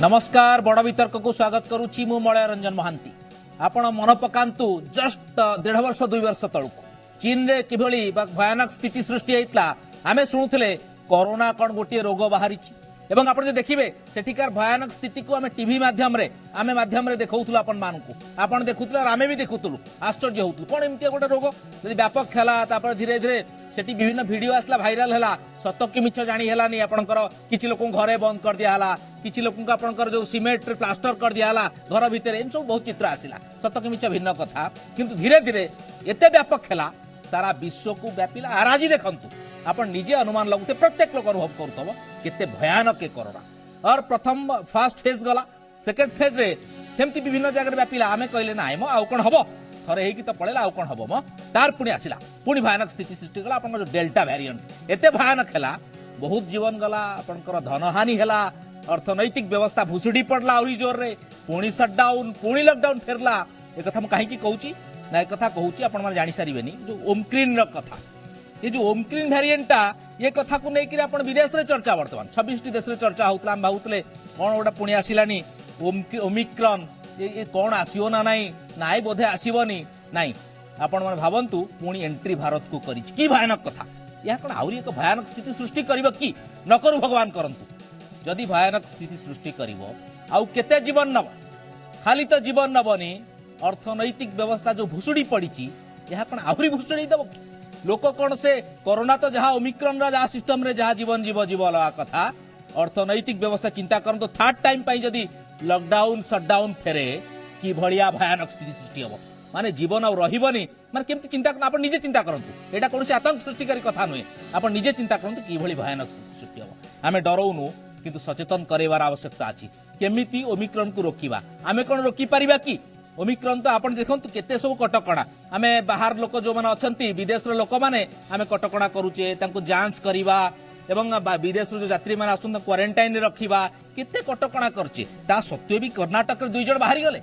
नमस्कार बड़ वितर्क को स्वागत करुच्ची मु मलय रंजन महांती। आपण मन पकांतु जस्ट 1.5 वर्ष 2 वर्ष तळकु चीन रे किभली भयानक स्थिति सृष्टि होइतला आमे सुनुथिले कोरोना कोन गोटे रोग बाहरी एवं आपण जे देखिबे सेठिकार भयानक स्थिति को आमे टीवी माध्यम रे देखौथुला आपण मानकु आपण देखुथुला आमे भी देखुथुलु आश्चर्य होतु कोन एमती गोटे रोग जदि व्यापक खेला तापर धीरे धीरे सेठी विभिन्न वीडियो आसला भाइराल हला सत कि मिछ जानी हलानी आपनकर किछि लोक घरे बंद कर दिया हला किछि लोक आपनकर जो सीमेंट प्लास्टर कर दिया हला घर भीतर एम सब बहुत चित्र आसिला सत कि मिछ भिन्न कथा किंतु धीरे धीरे एते व्यापक खेला सारा विश्व को व्यापिला आराजी देखंतु आपण निजे अनुमान लगुते प्रत्येक लोक अनुभव करतबो केते भयानक के कोरोना और प्रथम फर्स्ट फेज गला सेकंड फेज रे सेमती विभिन्न जगह व्यापिला आमे कहले नाइ मो आउ कोन हबो थरे हेकी तो पळेला आउ कोन हबो मो तार पुणी आसिला पुणी भयानक स्थिति सृष्टि गला आपण जो डेल्टा वेरिएंट एते भयानक हैला बहुत जीवन गला आपनकर धनहानि हैला अर्थनैतिक व्यवस्था भुसुडी पड़ला और जोर रे पुणी शटडाउन पुणी लॉकडाउन फेरला ए कथा म काहे की कहूची ना ए कथा कहूची आपण माने जानि सारिबेनी जो ओमक्रिन र कथा ये जो ओमक्रिन वेरिएंटा ये कथा को लेकर आपण विदेश रे चर्चा वर्तमान 26 देश रे चर्चा होतला हम भाउतले कोन ओडा पुणी आसिलानी ओमिक्रॉन ये कौन आसीओ ना नाई नाई बोधे आसीबनी नाई आपण मन भावंतु पुणी एंट्री भारत को करी की भयानक कथा या कोन आउरी एक भयानक स्थिति सृष्टि करिवो की न करू भगवान करंतु जदि भयानक स्थिति सृष्टि करिवो आउ केते जीवन नब खाली तो जीवन नबनी अर्थनैतिक व्यवस्था जो भुसुडी पड़ीची या कोन आउरी भुसुडी दबो लोक कौन से कोरोना तो जहाँ ओमिक्रॉन रा जहाँ सिस्टम रे जहाँ जीवन जीव लगा कथा अर्थनैतिक व्यवस्था चिंता करन तो थर्ड टाइम पाई जदी लॉकडाउन शटडाउन फेरे कि भड़िया भयानक स्थिति सृष्टि हम माने जीवन और रहिबनी माने केमती चिंता आपण निजे चिंता करंतु एटा कोनसे आतंक सृष्टिकारी कथा नुहे आपण निजे चिंता करंतु कि भली भयानक स्थिति सृष्टि हम आमे डरौनु किंतु सचेतन करेवार आवश्यकता अछि केमिति ओमिक्रॉन को रोकिबा आमे कोन रोकी परिबा कि ओमिक्रॉन तो आपण देखंतु केते सब कटकणा आमे बाहर लोक जो माने अछंती विदेश रो लोक माने आमे कटकणा करूचे तांको जांच करिबा एवं विदेश जो यात्री माने आसुन क्वारंटाइन रखिबा केते कटकणा करचे ता सत्वे भी कर्नाटक रे 2 जण बाहरी गले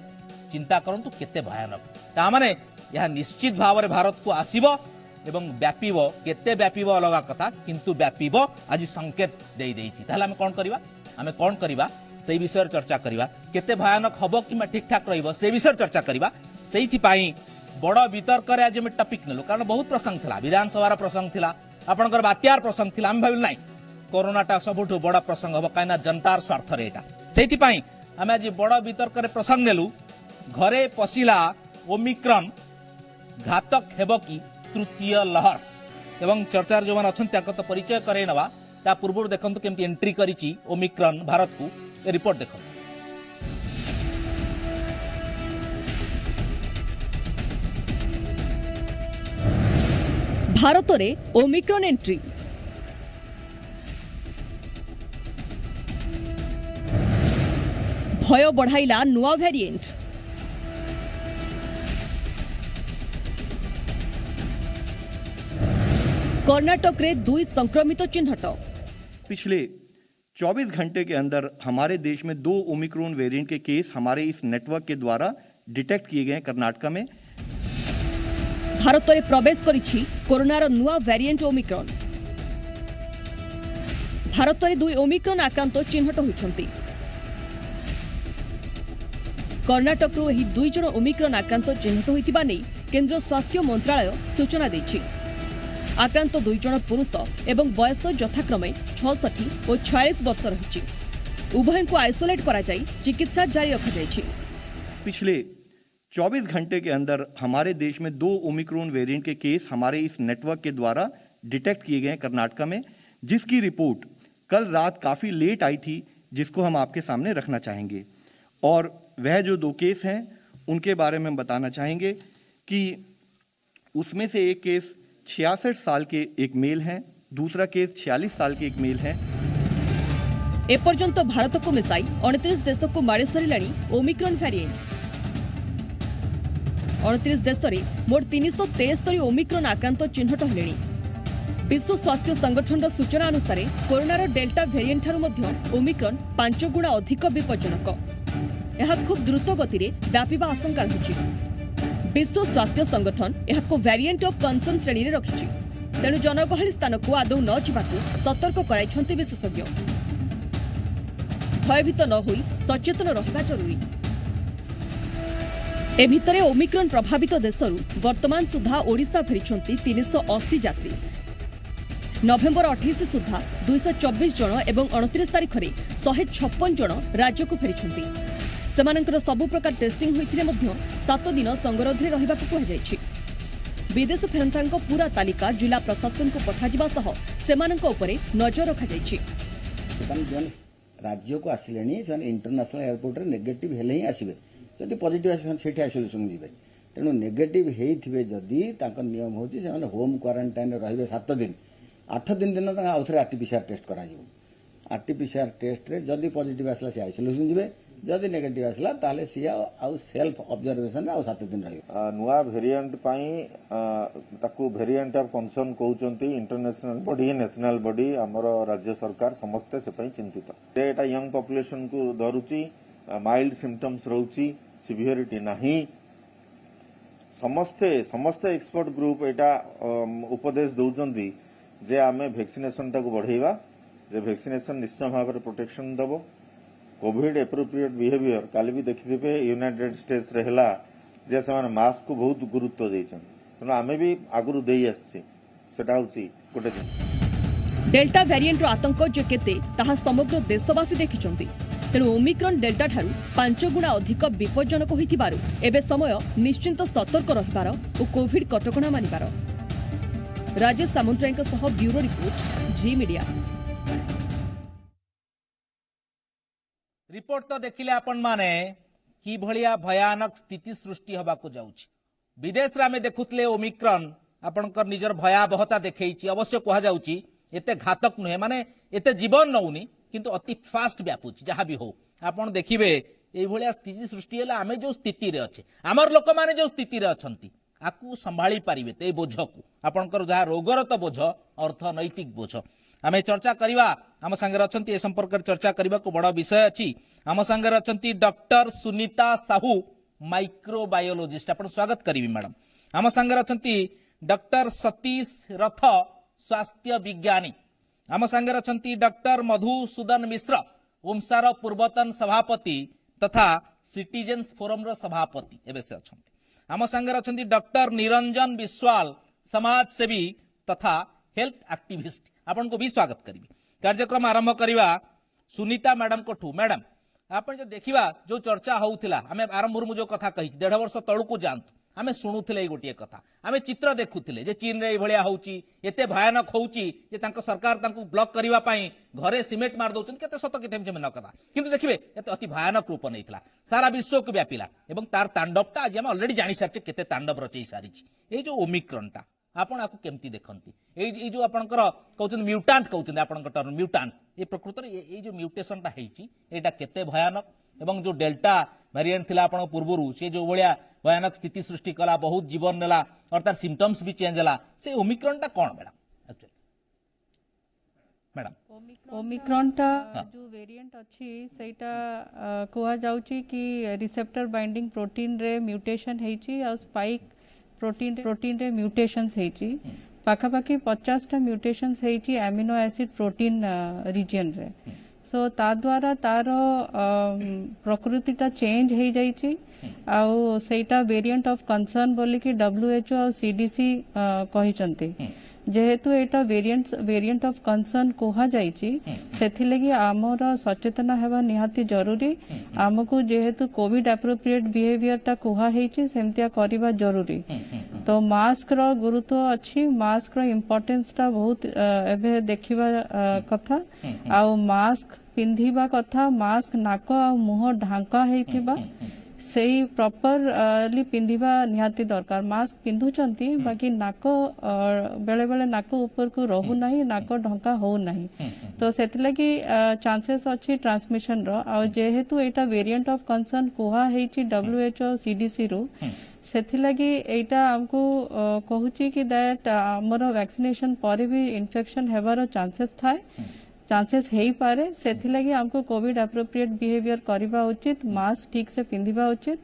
चिंता करंतु केते भयानक ता माने यह निश्चित भाव रे भारत को आसीबो एवं व्यापीबो केते व्यापीबो अलगा कथा किंतु व्यापीबो आज संकेत देई देइची ताहले आमे कोन करिबा से विषय चर्चा करिबा केते भयानक हबो कि ठीक ठाक रहिबो से विषय चर्चा करिबा सेइथि पई बड़ वितर्क रे आज हम टॉपिक नेलु कारण बहुत प्रसंग थिला विधानसभा प्रसंग थिला आपनकर बात्यार प्रसंग थिला हम भाबिल नै कोरोना टा सबुठु बड़ा प्रसंग हबो काइना जनतार स्वार्थ रे एटा सेइथि पई हम आज बड़ वितर्क रे प्रसंग नेलु घरे पसिला ओमिक्रॉन घातक हेबो कि तृतीय लहर एवं चर्चार जो मान अछन ताको तो परिचय करे नवा ता पूर्व देखंतु केमती एंट्री करिची ओमिक्रॉन भारत को रिपोर्ट देखो भारत रे ओमिक्रॉन एंट्री भय बढ़ाइला नुआ वेरिएंट कर्नाटक रे 2 संक्रमित चिन्हट पिछले 24 घंटे के अंदर हमारे देश में 2 ओमिक्रॉन वेरिएंट के केस हमारे इस नेटवर्क के द्वारा डिटेक्ट किए गए कर्नाटक में। भारत रे प्रवेश करिछि कोरोनार नुआ वेरिएंट ओमिक्रॉन भारत रे 2 ओमिक्रॉन आक्रांत चिन्हट होइछन्ति कर्नाटक रो एही 2 जण ओमिक्रॉन आक्रांत चिन्हट होइतिबा नै केंद्र स्वास्थ्य मंत्रालय सूचना दैछि आक्रांत 2 जण पुरुष एवं बयस यथाक्रमे 66 और 46 वर्ष रहिछि उभय को आइसोलेट करा जाई चिकित्सा जारी रखा जाइछि। पिछले 24 घंटे के अंदर हमारे देश में 2 ओमिक्रॉन वेरिएंट के केस हमारे इस नेटवर्क के द्वारा डिटेक्ट किए गए कर्नाटक में, जिसकी रिपोर्ट कल रात काफी लेट आई थी, जिसको हम आपके सामने रखना चाहेंगे। और वह जो 2 केस हैं उनके बारे में बताना चाहेंगे कि उसमें से एक केस 66 साल के एक मेल हैं, दूसरा केस 46 साल के एक मेल है। एपर्यंत भारत को मिसाई 29 देश को मारी सारिलाणी ओमिक्रॉन वेरिएंट 29 देश में मोट 373 ओमिक्रॉन आक्रांत चिन्हट हेलेणी। विश्व स्वास्थ्य संगठन सूचना अनुसार कोरोनार डेल्टा वेरिएंट ठारू मध्य ओमिक्रॉन 5 गुणा अधिक विपज्जनक। यह खूब द्रुत गति में व्यापीबा आशंका रही। विश्व स्वास्थ्य संगठन यह वेरिएंट ऑफ कंसर्न श्रेणी में रखिछि, तेणु जनगहली स्थान को आदौ न जावाक सतर्क कराइछन्ति विशेषज्ञ। भयभीत न होई सचेतन रहिबा जरूरी। ए भितरे ओमिक्रॉन प्रभावित देशरू वर्तमान सुधा ओडिशा फेरिछंती 380 यात्री। नवेम्बर 28 सुधा 224 जन एवं 29 तारिख में 156 जन राज्य को फेरिछंती। सेमानंकर सबु प्रकार टेस्टिंग होइथिले मध्य 7 दिन संगरोधरे रहिबाकु कुहाଯାଇଛି। विदेश फेरंतांको पूरा तालिका जिला प्रशासन को पठाजिबा सह सेमानंको उपरे नजर रखाଯାଇଛି। राज्य को आसिले इंटरनेशनल एयरपोर्ट रे नेगेटिव हेले ही आसबे जदि पॉजिटिव आसे आइसोलेशन जीवे तेणु नेगेटिव होइथिबे जदि तांको नियम होची से होम क्वारंटाइन रहिबे 7 दिन 8 दिन दिन आउ थे आरटीपीसीआर टेस्ट करा आरटीपीसीआर टेस्ट रे जदि पॉजिटिव आसला से आइसोलेशन जीवे जदि नेगेटिव आसला ताले सी आउ सेल्फ ऑब्जर्वेशन आउ 7 दिन रहिबे। नुआ वेरिएंट पई ताकू वेरिएंट ऑफ कंसर्न कहउचंती इंटरनेशनल बॉडी नेशनल बॉडी हमर राज्य सरकार समस्त से पई चिंतित एटा यंग पॉपुलेशन को धरुची माइल्ड सिम्पटम्स रहउची सिवियरिटी नाही समस्त एक्सपर्ट ग्रुप एटा उपदेश दउचंती जे आमे वैक्सीनेशन टाको बढ़ेबा जे वैक्सीनेशन निश्चय भाव प्रोटेक्शन दबो कोविड एप्रोप्रिएट बिहेवियर काली भी देखिथिबे यूनाइटेड स्टेट्स रहला जे से मास्क को बहुत गुरुत्व देछन तनो आमे भी आगुरु देई आछी सेटा होची गोटे दिन। डेल्टा वेरिएंट रो आतंक जे केते ताहा समग्र देशवासी देखिचंती। तेणु ओमिक्रॉन डेल्टा ठारू 5 गुणा अधिक विपज्जनक होइथिबारु एबे समय निश्चिंत सतर्क रहिबार और कोविड कटकणा मानिबार। राजेश सामंतरायଙ୍କ सह ब्यूरो रिपोर्ट जी मीडिया। रिपोर्ट तो देखिले आपण माने कि भलिया भयानक स्थिति सृष्टि हबाकू जाउछि। विदेश रे आमे देखुतले ओमिक्रॉन आपनकर निजर भयावहता देखैछि। अवश्य कहा जाउछि एते घातक नुहे माने एते जीवन नउनी किंतु अति फास्ट व्यापुछि जहाँ भी हो आपण देखिबे एई भलिया स्थिति सृष्टि हैला आमे जो स्थिति रे अछि हमर लोक माने जो स्थिति रे अछंती आकु संभाली पारिबे ते बोझकु आपनकर जहा रोगर तो बोझ अर्थनैतिक बोझ आमे चर्चा करिवा। आम संगे अछंती ए संपर्क चर्चा करबा को बड़ विषय अछि। आम संगे अछंती डॉक्टर सुनीता साहू माइक्रोबायोलॉजिस्ट आपण स्वागत करिवि मैडम। आम संगे अछंती डॉक्टर सतीश रथ स्वास्थ्य विज्ञानी। आम संगे अछंती डॉक्टर मधुसूदन मिश्र ओमसार पूर्वतन सभापति तथा सिटीजन्स फोरम रो सभापति एबे से अछंती। आम संगे अछंती डॉक्टर निरंजन विश्वाल समाजसेवी तथा हेल्थ एक्टिविस्ट आपन को भी स्वागत करिवि। कार्यक्रम आरंभ करिवा सुनीता मैडम कोठू। मैडम आपन जो देखिवा जो चर्चा होउथिला आमे आरंभ मु जो कथा कहि 1.5 वर्ष तळु को जानतु आमे सुनुथिले गोटिए कथा आमे चित्र देखुथिले जे चीन रे ए भलिया होउची एते भयानक होउची जे तांको सरकार तांको ब्लॉक करिवा पई घरे सिमेंट मार दउछन केते सत केते न कथा किंतु देखिबे एते अति भयानक रूप नैथिला सारा विश्व को व्यापिला एवं तार तांडवटा आज हम ऑलरेडी जानि सारचे केते तांडव रचई सारिची। ए जो ओमिक्रॉनटा आपण आकु केमती देखंती ए जो आपनकर कहउछन म्यूटेंट कहउछन आपनकर टर्म म्यूटेंट ए प्रकृत रे ए जो म्यूटेशनटा हेची एटा केते भयानक एवं जो डेल्टा वेरिएंट थिला आपण पूर्वरु से जो भलिया भयानक स्थिति सृष्टि कला बहुत जीवन नेला और तार सिम्पटम्स भी चेंज हला से ओमिक्रॉनटा कोन मैडम एक्चुअली मैडम ओमिक्रॉनटा जो वेरिएंट अच्छी सेटा कोहा जाउची कि रिसेप्टर बाइंडिंग प्रोटीन रे म्यूटेशन हेची और स्पाइक प्रोटीन रे म्यूटेशंस हेची पाखापाखि 50टा म्यूटेशंस हेची एमिनो एसिड प्रोटीन रीजन रे सो ता द्वारा तार प्रकृतिटा चेंज हो जाइछि आउ सेटा वेरिएंट ऑफ कंसर्न बोली कि WHO और CDC कहिसंती जेहेतु एटा वेरिएंट ऑफ कंसर्न कोहा जाइछि सेथिलगी आमर सचेतना हेबा निहाती जरूरी आमको जेहेतु कोविड एप्रोप्रिएट बिहेवियर ता कोहा हेछि सेमतिया करिबा जरूरी। तो मास्क रो गुरुत्व अच्छी मास्क रो इम्पोर्टेंस ता बहुत एबे देखिबा कथा आउ मास्क पिंधिबा कथा मास्क नाक आ मुह ढांका हेतिबा सेई प्रॉपरली पिंधिबा निहाती दरकार मास्क पिंधुचंती बाकी नाक बेले बेले नाक ऊपर को रहू नाही नाक ढंका हो नाही तो सेतिलगी चांसेस अच्छी ट्रांसमिशन रो आ जेहेतु एटा वेरिएंट ऑफ कंसर्न कोहा हेची WHO CDC रो सेथिलगी एटा हमको कहूची कि दैट हमर वैक्सीनेशन पर भी इन्फेक्शन हेबार चांसेस थाए चांसेस हेई पारे सेथिलगी हमको कोविड एप्रोप्रिएट बिहेवियर करिबा उचित मास्क ठीक से पिंधिबा उचित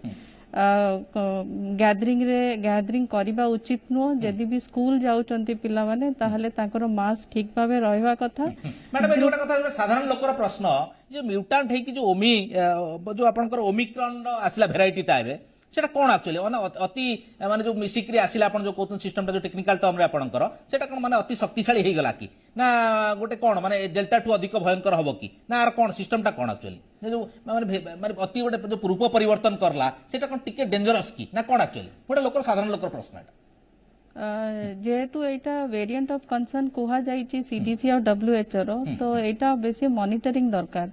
ଗ୍ୟାଦରିଂ କରିବା ଉଚିତ ନୁହଁ। ଯଦି ବି ସ୍କୁଲ ଯାଉଛନ୍ତି ପିଲାମାନେ ତାହେଲେ ତାଙ୍କର ମାସ୍କ ଠିକ ଭାବେ ରହିବା କଥା। मैडम ये गोटे कथा गोटे साधारण लोकर प्रश्न जे म्यूटांट है कि जो जो आपनकर ओमिक्रॉन आसला वेराइटी टाइप सेटा कोन एक्चुअली माने अति माने जो मिसिक्री आसिला आपण जो कोतन सिस्टम ता जो टेक्निकल टर्म रे आपनकर सेटा कोन माने अति शक्तिशाली हे गला की ना गोटे कोन माने डेल्टा 2 अधिक भयंकर हबो की ना आर कोन सिस्टम टा कोन एक्चुअली जो माने अति गोटे जो रूप परिवर्तन करला सेटा कोन टिके डेंजरस की ना कोन एक्चुअली गोटे लोकर साधारण लोकर प्रश्न है जेहेतु एटा वेरिएंट ऑफ कंसर्न कुहा जाइछि सीडीसी और डब्ल्यूएचओ रो तो एटा बेसी मॉनिटरिंग दरकार।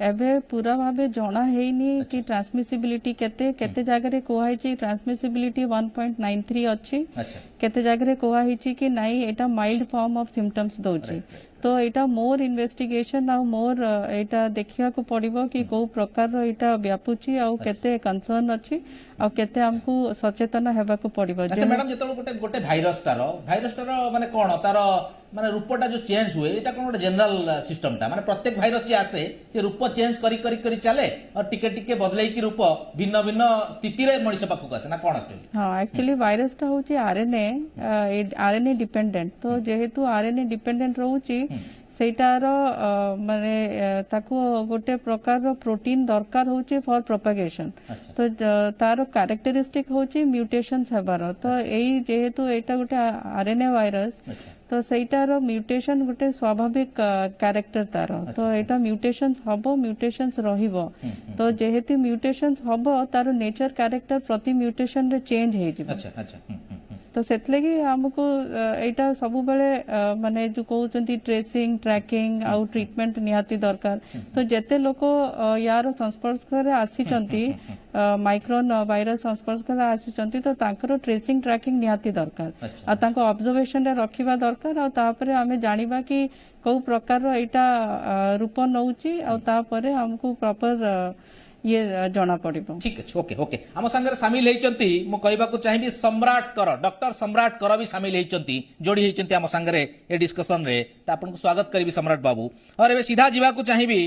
एबे पूरा भाबे जणा हेइनी कि ट्रांसमिसिबिलिटी केते केते जागा रे कुहा हिछि ट्रांसमिसिबिलिटी 1.93 अछि केते जागा रे कुहा हिछि कि नाही एटा माइल्ड फॉर्म ऑफ सिम्पटम्स दोछि। तो एटा मोर इन्वेस्टिगेशन आ मोर एटा देखिया को पड़िबो कि को प्रकार रो एटा व्यापुछि आ केते कंसर्न अछि आ केते हमकु सचेतन हेबा को पड़िबो। अच्छा मैडम जेतल गोटे गोटे भाइरस तारो माने कोन तारो माने रूपटा जो चेंज हुए एटा कोन गोटे जनरल सिस्टम ता माने प्रत्येक भाइरस जे आसे से रूप चेंज करी चले और टिके टिके बदलाई की रूप भिन्न भिन्न स्थिति रे मଣିଷ पाखु आसे ना कोन एक्चुअली। हां एक्चुअली भाइरस ता होची आरएनए डिपेंडेंट। तो जेहेतु आरएनए डिपेंडेंट रहउची सेटार माने ताको गोटे प्रकार प्रोटीन दरकार होची फॉर प्रोपागेशन। तो तार कैरेक्टरिस्टिक होची म्यूटेशंस हेबार। तो एई जेहेतु एटा गोटे आरएनए वायरस तो सेटार म्यूटेशन गोटे स्वाभाविक कैरेक्टर तार। तो एटा म्यूटेशंस हबो म्यूटेशंस रहिबो। तो जेहेतु म्यूटेशंस हबो तार नेचर कैरेक्टर प्रति म्यूटेशन रे चेंज हे जिवो। अच्छा तो सेतलेगी हमको एटा सब बेले माने जो कहउचंती ट्रेसिंग ट्रैकिंग आउ ट्रीटमेंट निहाती दरकार। तो जेते लोक यार संस्पर्श रे आसीचंती माइक्रोन वायरस संस्पर्श रे आसीचंती तो तांकर ट्रेसिंग ट्रैकिंग निहाती दरकार आ तांको ऑब्जर्वेशन रे रखिबा दरकार आ तापरे हमें जानिबा कि को प्रकार रो एटा रूप नउची आ तापरे हमको प्रॉपर ये जना पड़िबो। ठीक है ओके ओके हम संगे शामिल हेचंती मो कहबा को चाहिबी सम्राट कर डॉक्टर सम्राट कर भी शामिल हेचंती जोड़ी हेचंती हम संगे ए डिस्कशन रे त आपन को स्वागत करबी सम्राट बाबू। और एबे सीधा जीवा को चाहिबी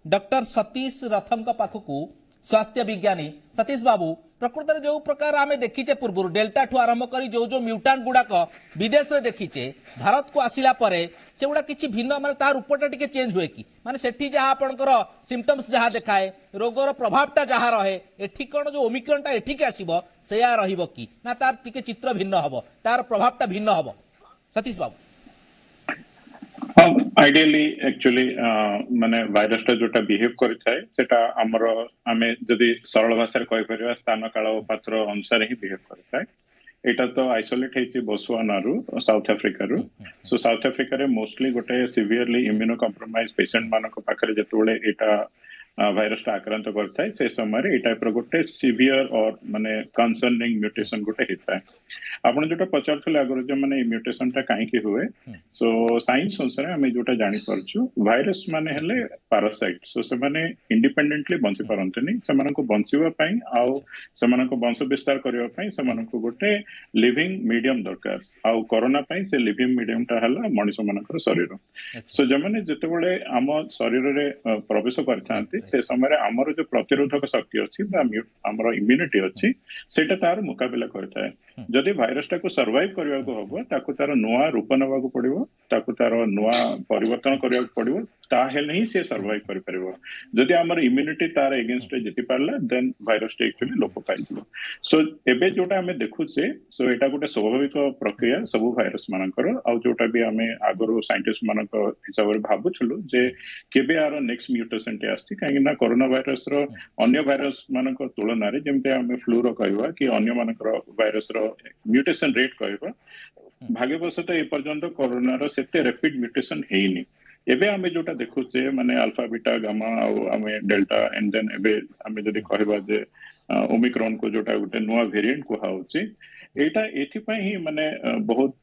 डॉक्टर सतीश रथम का पाखकू स्वास्थ्य विज्ञानी सतीश बाबू प्रकृत जो प्रकार आम देखीचे पूर्व डेल्टा ठू आरंभ करी जो जो म्यूटांट गुड़ाक विदेश रे देखीचे भारत को आसिला परे सेगुड़ा किछि भिन्न माने तार रूपटा टिके चेंज हुए कि माने सेठी जहा आपनकर सिम्पटम्स जहा देखाए रोगर प्रभावटा जहा रहे एठी कोन जो ओमिक्रॉन टा एठी के आसीबो सेया रहिबो कि ना तार टिके चित्र भिन्न हबो तार प्रभावटा भिन्न हबो सतीश बाबू। आइडियली एक्चुअली माने वायरस टा जोटा बिहेव करिथाय सेटा हमर आमे जदि सरल भाषा रे कहि परिबा स्थान काल पात्र अनुसार ही बिहेव करिथाय। एटा तो आइसोलेट हेछि बोत्सवाना रु साउथ अफ्रीका रु। सो साउथ अफ्रीका रे मोस्टली गोटे सिवियरली इम्यूनो कॉम्प्रोमाइज पेशेंट मानक पाखरे जतोले एटा भाइरस टा आक्रांत करथाय से समय ए टाइप रो गोटे सिवियर और माने कंसर्निंग म्यूटेशन गोटे हेताय। आपण जोटा पचारथले आगर जे माने म्यूटेशन टा काहे की हुए सो साइंस अनुसार हमें जोटा जानि परछु वायरस माने हेले पैरासाइट। सो से माने इंडिपेंडेंटली बंची परंतनी से माने को बंचीवा पई आ से माने को वंश विस्तार करिवा पई से माने को गोटे लिविंग मीडियम दरकार आ कोरोना पई से लिविंग मीडियम टा हला मनुष्य मानकर शरीर। सो जमाने जते बळे हम शरीर रे प्रवेश करथांती से समय हमर जो प्रतिरोधक शक्ति अछि बा हमर इम्यूनिटी अछि सेटा तार मुकाबला करथाय। जदि भाइरस टाको सर्वाइव करबा को हबो ताको तार नुआ रूप नबा को पड़िबो ताको तार नुआ परिवर्तन करबा को पड़िबो ता हेले ही से सर्वाइव करि परिबो। जदि हमर इम्यूनिटी तार अगेंस्ट जेति पारला देन भाइरस टा एक्चुअली लोप पाइबो। सो एबे जोटा हमें देखु छे सो एटा गोटे स्वाभाविक प्रक्रिया सब भाइरस मानकर आ जोटा भी हमें आगरो साइंटिस्ट मानक हिसाब रे भाबु छलु जे केबे आरो नेक्स्ट म्यूटेशन टे आस्ति काहे ना कोरोना भाइरस रो अन्य भाइरस मानक तुलना रे जेमते हमें फ्लू रो कहबा कि अन्य मानकर भाइरस रो म्यूटेशन रेट कहबा भाग्यवशत ए पर्यंत कोरोना रो सेते रैपिड म्यूटेशन हेइनी। एबे हमें जोटा देखु छे माने अल्फा बीटा गामा आ हमें डेल्टा एंड देन एबे हमें जदी कहबा जे ओमिक्रॉन को जोटा गोटे नुआ वेरिएंट को हाउची एटा एथिपाई ही माने बहुत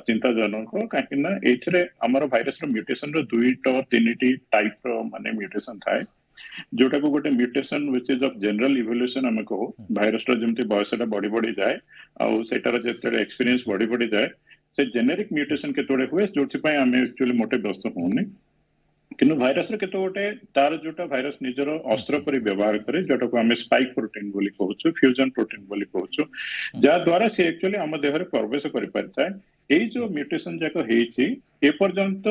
चिंताजनक काहे ना एथरे हमर भाइरस रो म्यूटेशन रो 2 to 3 टाइप रो माने म्यूटेशन थाए जोटा को गोटे mutation which is of general evolution हमें कहो भाइरस रो जेमते बयसटा बड़ी बड़ी जाए आ सेटार जेते एक्सपीरियंस बड़ी बड़ी जाए से जेनेरिक म्यूटेशन के तोड़े हुए जोथि पई हमें एक्चुअली मोटे व्यस्त होने किंतु भाइरस रे केतो गोटे तार जोटा भाइरस निजर अस्त्र पर व्यवहार करे जोटा को हमें स्पाइक प्रोटीन बोली कहउछु फ्यूजन प्रोटीन बोली कहउछु जा द्वारा से एक्चुअली हम देह रे प्रवेश करि परता है ए जो म्यूटेशन जाको हेछि ए पर्यंत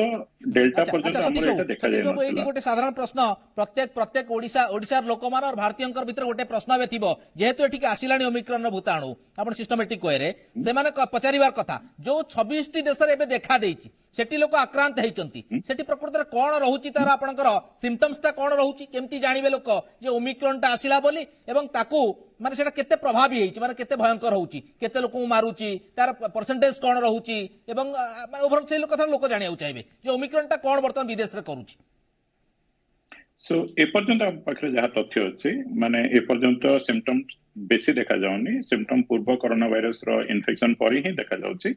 डेल्टा पर्यंत हमर एटा देखा जाय सब एटी गोटे साधारण प्रश्न प्रत्येक ओडिसा लोक मान और भारतीयंकर भीतर गोटे प्रश्न बे थिबो जेहेतु एठी के आसिलानी ओमिक्रॉन रो भूताणु आपण सिस्टमैटिक वे रे से माने पचारिवार कथा जो 26 टी देश रे एबे देखा देछि सेठी लोक आक्रांत हेचंती सेठी प्रकृत रे कोन रहउची तार आपनकर सिम्पटम्स ता कोन रहउची केमती जानिबे लोक जे ओमिक्रॉन ता आसिला बोली एवं ताकू माने सेटा केते प्रभावी हेछि माने केते भयंकर होउची केते लोक मारुची तार परसेंटेज कोन रहउची एवं माने ओभर से लोक कथा लोक जानिया चाहिए जे ओमिक्रॉन ता कोन वर्तमान विदेश रे करूची सो ए पर्यंत हम पाखरे जहा तथ्य अछि माने ए पर्यंत सिम्पटम्स बेसी देखा जाउनी सिम्पटम पूर्व कोरोना वायरस रो इन्फेक्शन पर ही देखा जाउची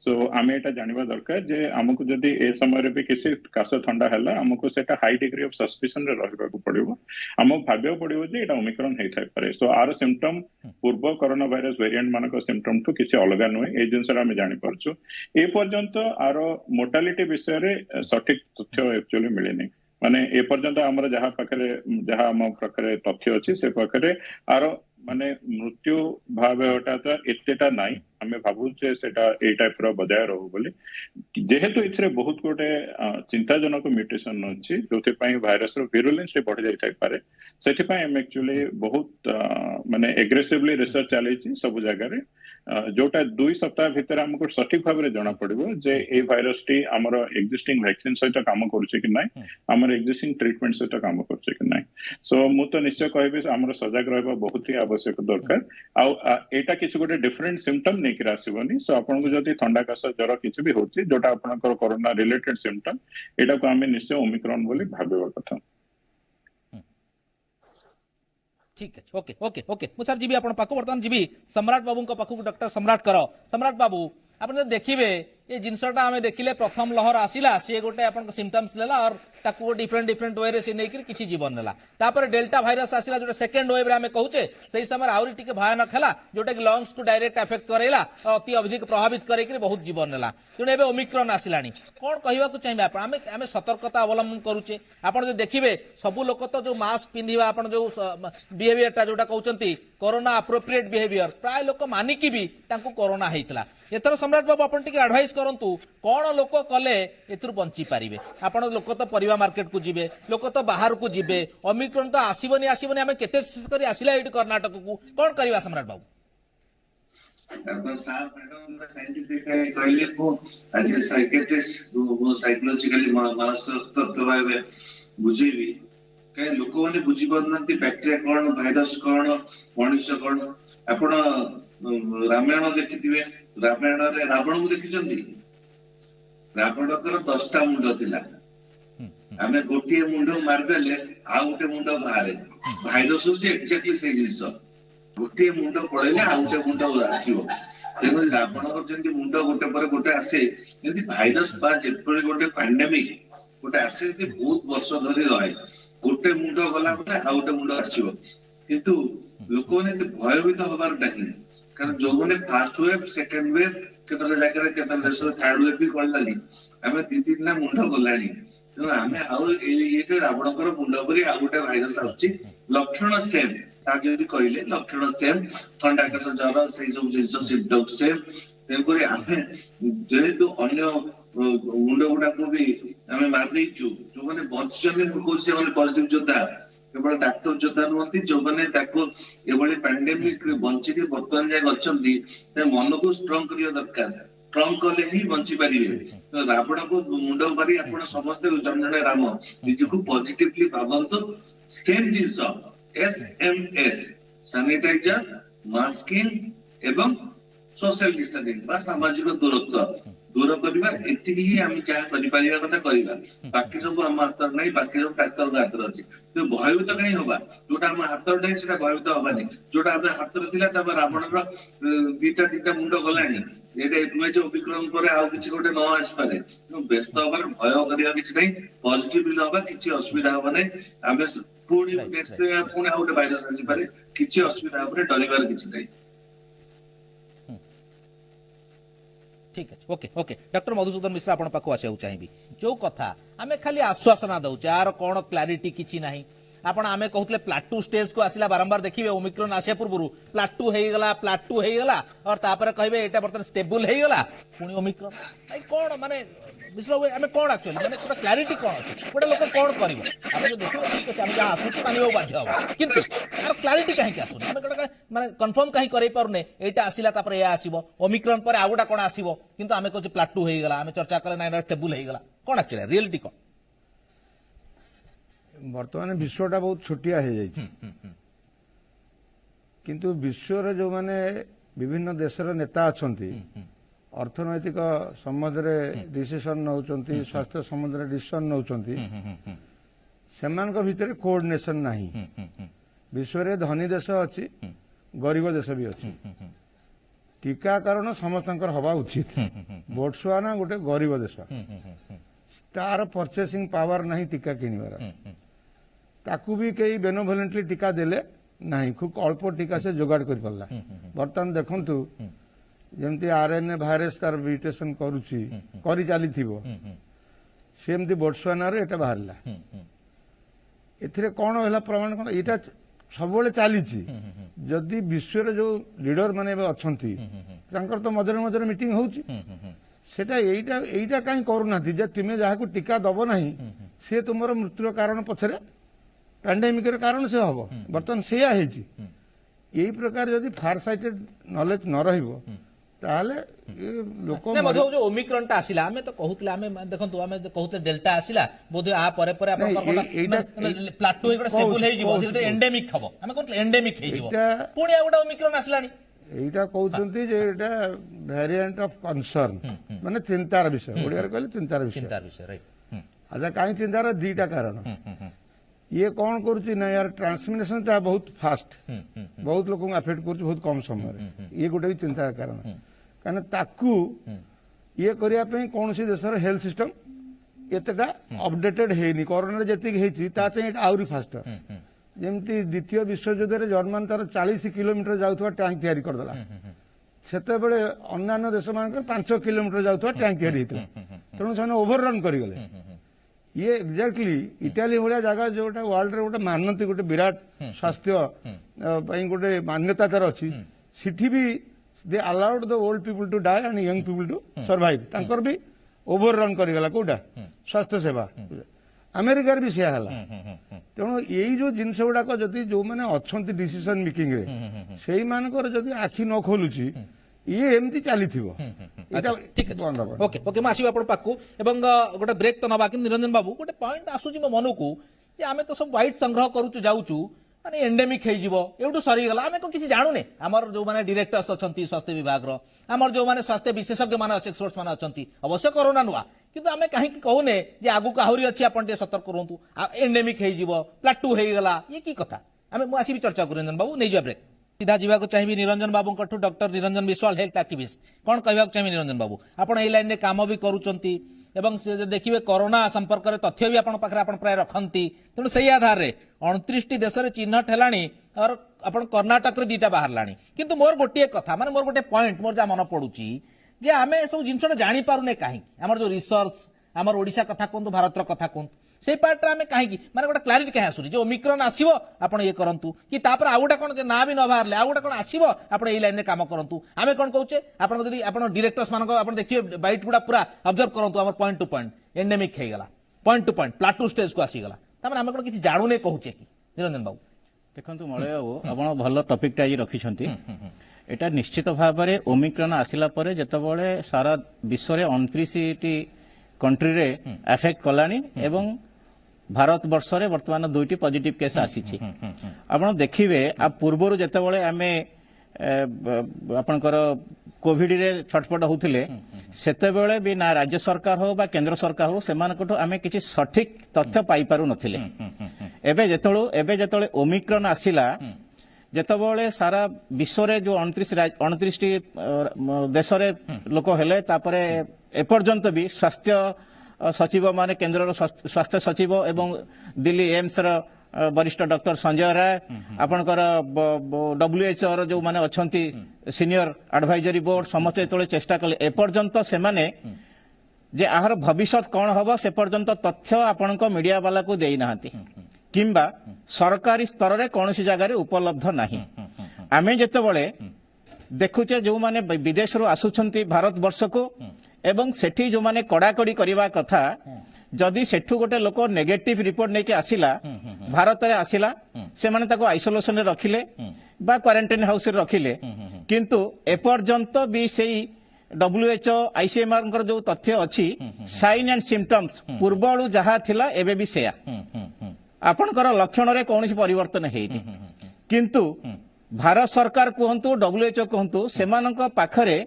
सो आमे एटा जानिबा दरकार जे हमकु जदी ए समय रे भी किसी कास ठंडा हला हमकु सेटा हाई डिग्री ऑफ सस्पिशन रे रहबा को पड़िबो हमकु भाबियो पड़िबो जे एटा ओमिक्रॉन हेइ थाइ पारे सो आर सिम्पटम पूर्व कोरोना वायरस वेरिएंट मानको सिम्पटम तो किसी अलगा नय ए जिंसरा हम जानि परछु ए पर्यंत आरो मोर्टालिटी विषय रे सठिक तथ्य एक्चुअली मिलेनी माने ए पर्यंत हमर जहा पाखरे जहा हम पाखरे तथ्य अछि से पाखरे आरो माने मृत्यु भावटा तो एतेटा नाही हमें भाबु जे सेटा ए टाइप रो बजाय रहू बोली जेहेतु इथरे बहुत गोटे चिंताजनक म्यूटेशन अछि जोथे पई भाइरस रो विरुलेंस रे बढ़ जाय थाइ पारे सेठी पई हम एक्चुअली बहुत माने एग्रेसिवली रिसर्च चलै छी सब जगह रे जोटा 2 सप्ताह भीतर हमको सठिक भाव रे जाना पड़िबो जे ए भाइरस टी हमर एक्जिस्टिंग वैक्सीन सहित काम करूचे कि नाही हमर एक्जिस्टिंग ट्रीटमेंट सहित काम करूचे कि नाही सो मु तो निश्चय कहबे हमर सजग रहबा बहुत ही आवश्यक दरकार आ एटा किछु गोटे डिफरेंट सिम्पटम नै कि आसीबनी सो आपन को जदी ठंडा कास ज्वर किछु भी होची जोटा आपनकर कोरोना रिलेटेड सिम्पटम एटा को हमें निश्चय ओमिक्रॉन बोली भाबेबा कथा ठीक है ओके ओके ओके मु सर जीबी आपण पाखु वर्तमान जीबी सम्राट बाबू को पाखु डॉक्टर सम्राट करो सम्राट बाबू आपने देखिबे ये जिनसटा हमें देखिले प्रथम लहर आसिला से गोटे आपन सिम्पटम्स लेला और ताकू डिफरेंट वे रे से नेकरी किछि जीवन नेला तापर डेल्टा वायरस आसिला जोटे सेकंड वेव रे हमें कहूचे सही समय आउरी टिके भयानक हला जोटे कि लंग्स को डायरेक्ट अफेक्ट करेला और अति अधिक प्रभावित करेकरी बहुत जीवन नेला तेणु एबे ओमिक्रॉन आसिलानी कोन कहबा को चाहिबे आपण हमें सतर्कता अवलंबन करूचे आपण जो देखिबे सब लोक तो जो मास्क पिंधिबा आपण जो बिहेवियर टा जोटा कहउचंती कोरोना अप्रोप्रिएट बिहेवियर प्राय लोक मानिकी भी तांको कोरोना हेइतला एथर सम्राट बाबू आपण टिके एडवाइस करंतु कोन लोक कले एथुर बंची पारिबे आपण लोक तो परिवा मार्केट को जिबे लोक तो बाहर को जिबे ओमिक्रॉन तो आसीबनी हमें केते करी आसिला एठी कर्नाटक को कोन करबा सम्राट बाबू डॉक्टर साहब मैडम साइंटिफिकली कहले को आज साइकियाट्रिस्ट वो साइकोलॉजिकली मानसिक तत्व भाबे बुझेबी कई लोक माने बुझी परनंती बैक्टीरिया कोन भाइरस कोन मनुष्य कोन आपण रामायण देखिथिबे रामायण रे रावण को देखिचंदी रावण कर 10टा मुंड थिला आमे गोटिए मुंड मार देले आ गोटे मुंड बाहरे भाइरस होची एक्जेक्टली से जिंस गोटे मुंड पड़ेले आ गोटे मुंड आसीबो तेनो रावण को जंती मुंड गोटे पर गोटे आसे जंती भाइरस बा जेपरि गोटे पैंडेमिक गोटे आसे कि बहुत वर्ष धरि रहे गोटे मुंड गला बले आ गोटे मुंड आसीबो किंतु लोक ने भयभीत होबार नहीं कारण जो माने फर्स्ट वेव सेकंड वेव केतरे जाकर केतरे देश थर्ड वेव भी करलानी हमें दी दिन ना मुंड गलानी तो हमें आउ ये के रावण कर मुंड परी आ गोटे भाइरस आउची लक्षण सेम सा जदी कहले लक्षण सेम ठंडा का ज्वर से सब जिंस सिम्पटम सेम तेनकरी हमें जेहेतु अन्य मुंड गुडा को भी हमें मार देइछु जो माने बचचने को से माने पॉजिटिव जोधा केवल डाक्टर जोधा नुहंती जो माने ताको एबळे पैंडेमिक रे बंची के वर्तमान जाय गछंती ते मन को स्ट्रांग करिया दरकार स्ट्रांग करले ही बंची पारिबे तो रावण को मुंड मारी आपण समस्त जन जन राम निज को पॉजिटिवली भावंतो सेम जिंस एसएमएस सैनिटाइजर मास्किंग एवं सोशल डिस्टेंसिंग बा सामाजिक दूरत्व दूर करबा एतिकी ही हम क्या करि परिबा कथा करिबा बाकी सब हम हाथ नहीं बाकी सब डाक्टर का हाथ अछि तो भयभीत कहीं होबा जोटा हम हाथ नहीं सेटा भयभीत होबानी जोटा हम हाथ रे थिला तब रावण रो दीटा मुंड गलानी एटा इमेज ओमिक्रॉन पर आ किछि गोटे न आस पारे व्यस्त होबार भय करिया किछि नहीं पॉजिटिव होबा किछि असुविधा होबा नहीं हम पूरी नेक्स्ट पुणे आउट वायरस आसी पारे किछि असुविधा होबा डरिबार किछि नहीं ठीक है okay okay doctor Madhusudan Mishra आपण पाखु आसिया चाहिए जो कथा आमे खाली आश्वासना दउचे यार कोन क्लैरिटी किछि नाही आपण आमे कहउतले प्लाटू स्टेज को आसिला बारंबार देखिबे ओमिक्रॉन आसिया पूर्व प्लाटू हेई गला और तापर कहबे एटा बर्तन स्टेबल हेई गला पुनी ओमिक्रॉन भाई कोन माने मिश्रा आमे कोन एक्चुअली माने पूरा क्लैरिटी कोन अछि गोटे लोक कोन करबो आपण जो देखिबो ठीक अछि हम जहाँ आसुची मानिबो बाध्य हबो किंतु यार क्लैरिटी काहे के आसुन आमे गोटे माने कंफर्म काहे करै पारुने एटा आसिला तापर या आसीबो ओमिक्रॉन पर आगुडा कोन आसीबो किंतु आमे कहू प्लाटू हेई गला आमे चर्चा करे नाइ स्टेबल हेई गला कोन एक्चुअली रियलिटी कोन बर्तमान विश्वटा बहुत छोटिया हो जाइए किंतु विश्व जो माने विभिन्न देशर नेता अच्छा अर्थनैतिक संबंध डिसीजन नौ स्वास्थ्य संबंध डिसीजन नौ भितर कोऑर्डिनेशन नहीं विश्व रे धनी देश अच्छी गरीब देश भी अच्छी टीकाकरण समस्त हवा उचित बोट्सवाना गोटे गरीब देश तार परचेसिंग पावर नहीं टीका किणवार ताकू भी कई बेनोभोलेंटली टीका देले नहीं खूब अल्प टीका से जोगाड़ कर पाला बर्तमान देखंतु जेमती आरएनए वायरस तार म्यूटेशन करूची करी चली थिबो सेमती बोट्सवाना रे एटा बाहरला एथिरे कोन होला प्रमाण कोन एटा सबले चलीची जदी विश्व रे जो लीडर माने अछंती तांकर तो मजर मजर मीटिंग होउची सेटा एइटा काई करूना जे तुमे जाहाकू टीका दबो नाही से तुमर मृत्युर कारण पछरे पैंडेमिक कारण से हम बर्तमान से यही प्रकार जदि फार साइटेड नॉलेज न रहिबो ताले लोक मधु जो ओमिक्रॉन टा आसिला हमें तो कहउतले हमें देखंतु हमें कहउतले डेल्टा आसिला बोधे आ परे परे आपन प्लाटू एकटा स्टेबल हे जिवो धीरे एंडेमिक खबो हमें कहउतले एंडेमिक हे जिवो पुणी आ गोटा Omicron आसिलानी Etah कहउचंती J Etah variant of concern माने चिंतार विषय ओडिया रे कहले चिंतार विषय राइट अच्छा काई चिंतार दीटा कारण ये कौन करुच्ची ना यार ट्रांसमिशन टा बहुत फास्ट बहुत लोग अफेक्ट कर बहुत कम समय ये गोटे भी चिंतार कारण कारण ताकू ये करने कौन सी देशर हेल्थ सिस्टम एतटा अपडेटेड है कोरोना जी आहरी फास्टर जमती द्वितीय विश्वयुद्ध में जर्मान तार 40 किलोमीटर जाऊा टैंक तैयारी करदेला सेते अन्य देश मान 5 किलोमीटर जाऊा टैंक तैयारी तेणु से ओभररन करगले ये एक्जाक्टली इटाली भाया जगह जोटा वर्ल्ड रे गोटे मानती गोटे विराट स्वास्थ्य गोटे मान्यता तार अच्छी सिटी भी they allowed the old people to die and young people to survive तांकर भी ओभररन करगला कोटा स्वास्थ्य सेवा अमेरिका भी सेया हला तेणु यही जो जिनस गुड़ाक जदि जो मैंने अच्छा डिसीजन मेकिंग रे सेई मानकर जदि आखि न खोलुची ये एमती चली ओके ओके मैं आसबा पाखु एवं गोटे ब्रेक तो नवा कि निरंजन बाबू गोटे पॉइंट आसूची मो मन को जे आमे तो सब व्हाइट संग्रह करूचु जाऊचु माने एंडेमिक हे जीवो एउटु सरी गला आमे को किछि जानुने हमर जो माने डायरेक्टर्स अछंती स्वास्थ्य विभाग रो हमर जो माने स्वास्थ्य विशेषज्ञ माने एक्सपर्ट्स माने अछंती अवश्य कोरोना नुआ किंतु आमे काहे कि कहूने जे आगु का आहुरी अछि आपण ते सतर्क करंतु एंडेमिक हे जीवो प्लाटू हे गला ये की कथा आमे मु आसी भी चर्चा करू निरंजन बाबू नै जा ब्रेक सीधा जीवा को चाहिए निरंजन बाबू कठू doctor Niranjan Biswal health activist कौन कहवा चाहिए निरंजन बाबू आपण एई लाइन रे काम भी करूचंती एवं देखिए कोरोना संपर्क में तथ्य भी आपण पाखरे आपण प्राय रखंती तेणु सही आधार रे 29 देश रे चिन्हट हेलानी और आपण कर्नाटक रे दीटा बाहरलानी किंतु मोर गोटे कथा माने मोर गोटे पॉइंट मोर जा मन पडुची जे आमे सब जिनसटा जानि पारुने काहे हमर जो रिसर्च हमर ओडिशा कथा कोंतु भारत रो कथा कोंतु से पार्ट रे आमे काहे माने गोटे क्लैरिटी काहे आसुनी जो ओमिक्रॉन आसीबो आपण ये करंतु कि तापर आउडा कोन जे ना भी न बाहरले आउडा कोन आसीबो आपण एई लाइन रे काम करंतु आमे कोन कहूचे आपण जदी आपण डायरेक्टर्स मानको आपण देखिए बाइट गुडा पूरा ऑब्जर्व करंतु हमर पॉइंट टू पॉइंट एंडेमिक हे गला point two point plateau stage को आसी गला तापर आमे कोन किछि जाणु नै कहूचे कि निरंजन बाबू देखंतु मळय बाबू आपण भलो टॉपिक टा रखिछंती एटा निश्चित भाव में ओमिक्रॉन आसिला परे जेतबळे सारा विश्व रे 29 टी कंट्री रे अफेक्ट कलानी एवं भारत वर्ष रे वर्तमान 2टी पॉजिटिव केस आसीछि आपण देखिबे आ पूर्वरु जेतबळे आमे आपनकर कोविड रे छटपट होउथिले सेतेबेले भी ना राज्य सरकार हो बा केंद्र सरकार हो सेमानकटो आमे किछि सठिक तथ्य पाई पारु नथिले एबे जेतबळे ओमिक्रॉन आसिला जेतबळे सारा विश्व रे जो 29 टी देश रे लोक हेले तापरे एपर्यंत भी स्वास्थ्य सचिव माने केंद्र स्वास्थ्य सचिव एवं दिल्ली एम्स वरिष्ठ डॉक्टर संजय राय आपणकर WHO रो जो माने अछंती सीनियर एडवाइजरी बोर्ड समस्त जेतले चेष्टा कले एपर्यंत से माने जे आहार भविष्य कौन हम से पर्यंत तथ्य आपणक मीडिया वाला को देई नाहंती किंबा सरकारी स्तर रे कौन सी जगह उपलब्ध नहीं आमे जेतेबेले देखुचे जो माने विदेश रो आसुछंती भारत वर्ष को एवं सेठी जो माने कड़ाकड़ी करवा कथा जदि सेठू गोटे लोक नेगेटिव रिपोर्ट नेके आसिला भारत रे आसिला से माने ताको आइसोलेशन रे रखिले बा क्वारंटाइन हाउस रे रखिले किंतु एपर्यंत भी सेही WHO ICMR जो तथ्य अच्छी साइन एंड सिम्पटम्स पूर्वलु जहाँ थिला एबे भी सेया आपणकर लक्षण रे कौन परिवर्तन हेइनी किंतु भारत सरकार कहतु WHO कहतु सेमानक पाखरे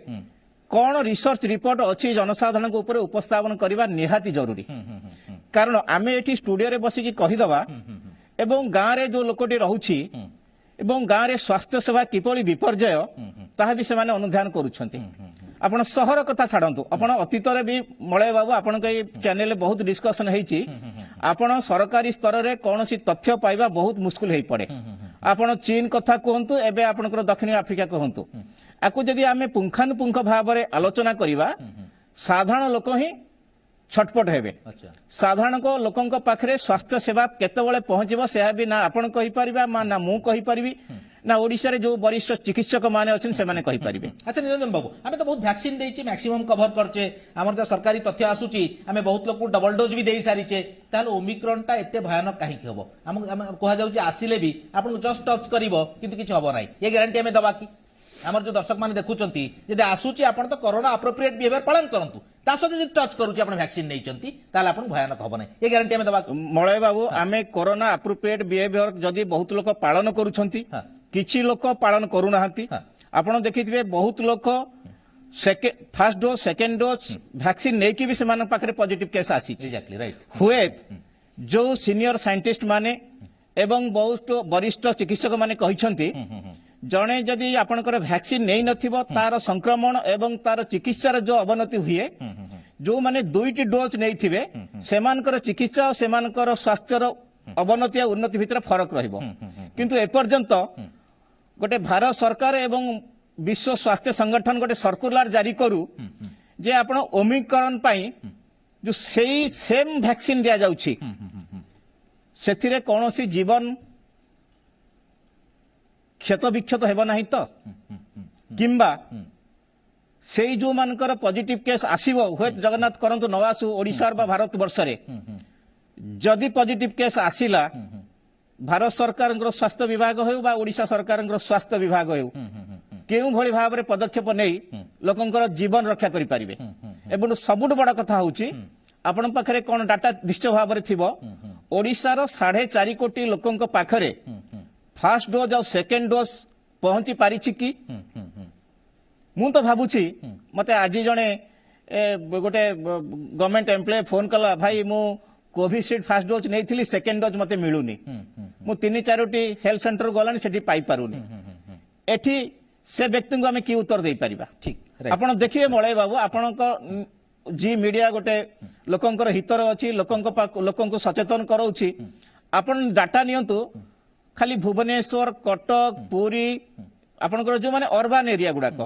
कौन रिसर्च रिपोर्ट अच्छी जनसाधारण ऊपर उपस्थापन करने निहाती जरूरी कारण आमे एठी स्टूडियो रे बसिकी कहीदबा एवं गाँव रे जो लोकटी रहुछि एवं गाँव रे स्वास्थ्य सेवा किपरि विपर्जय ताहा भी सेमाने अनुध्यान करूछंती आपण सहर कथा छाड़तु आपण अतीत भी मलय बाबू आपण चैनल बहुत डिस्कसन होती आपण सरकारी स्तर में कौन सी तथ्य पाइबा बहुत मुस्किल हो पड़े आपण चीन कथा कहतु एवं आपणकर दक्षिण आफ्रिका कहतु आपको जदि आम पुंखानुपुंख भाव में आलोचना करवा साधारण लोक ही छटपट हेबे साधारण लोकों पाखरे स्वास्थ्य सेवा केतेबेले पहुंचबो से भी ना आपण कहि परिबा ना मु कहि परिबी ना ओडिशा रे जो वरिष्ठ चिकित्सक माने अछन से माने कहि परिबे। अच्छा निरंजन बाबू आमे तो बहुत वैक्सीन देइछि मैक्सिमम कवर करचे हमर जो सरकारी तथ्य आसुची आमे बहुत लोक डबल डोज भी देई सारिचे ताल ओमिक्रॉन टा एते भयानक काहे कि हबो हम कहा जाउची आसिले भी आपण जस्ट टच करिवो किंतु किछ हबो नाही ये ग्यारंटी आमे दबा की आमर जो दर्शक माने देखुचंती यदि आसुची आपण तो कोरोना अप्रोप्रिएट बिहेवियर पालन करंतु ता सो यदि टच करूची आपण वैक्सीन नैचंती ताल आपण भयानक हबो नाही ये ग्यारंटी आमे दबा मलय बाबू आमे कोरोना अप्रोप्रिएट बिहेवियर जदि बहुत लोक पालन करूछंती किछि लोक पालन करू नाहंती आपण देखिथिबे बहुत लोक first dose second dose vaccine नै कि भी सेमान पाखरे पॉजिटिव केस आसी एग्जैक्टली राइट हुएत जो सीनियर साइंटिस्ट माने एवं बहुत वरिष्ठ चिकित्सक माने कहिसंती जणे जदि आपणकर वैक्सीन नै नथिबो तार संक्रमण एवं तार चिकित्सार जो अवनति हुए जो माने दुईटी डोज नै थिबे सेमानकर चिकित्सा सेमानकर स्वास्थ्यर अवनति आ उन्नति भितर फरक रहिबो किंतु एपर्यंत गोटे भारत सरकार एवं विश्व स्वास्थ्य संगठन गोटे सर्कुलर जारी करू जे आपण ओमिक्रॉन पाई जो सेई सेम वैक्सीन दिया जाउछि सेथिरे कोनोसी जीवन क्षत विक्षत हेबो नाही तो किंबा सेई जो मानकर पॉजिटिव केस आसीबो होय जगन्नाथ करंतु न आसु ओडिसा बा भारत वर्ष रे जदि पॉजिटिव केस आसिला भारत सरकार स्वास्थ्य विभाग हो बा ओडिशा सरकार स्वास्थ्य विभाग हो केउ भली भाव में पदक्षेप नहीं लोकंकर जीवन रक्षा करि परिबे एवं सबुठ बड़ कथा होची आपण पाखरे कोन डाटा निश्चय भाव में थिबो ओडिशा रो 4.5 कोटी लोकंक पाखरे फर्स्ट डोज और सेकंड डोज पहुंची पारिछि कि मु तो भाबुछि मते आज जणे गोटे गवर्नमेंट एम्प्लॉय फोन कला भाई मु कोविशील्ड फर्स्ट डोज नहीं थी सेकेंड डोज मते मिलूनी मु 3-4टी हेल्थ सेंटर गलानी सेठी पाई पारुनी एठी से व्यक्ति को आमे की उत्तर दे परिबा ठीक आपण देखिए मलय बाबू आपण जी मीडिया गोटे लोकंकर हितर अछि लोकंको सचेतन करौछि आपण डाटा नियंतु खाली भुवनेश्वर कटक पुरी आपनकर जो माने अर्बन एरिया गुडाक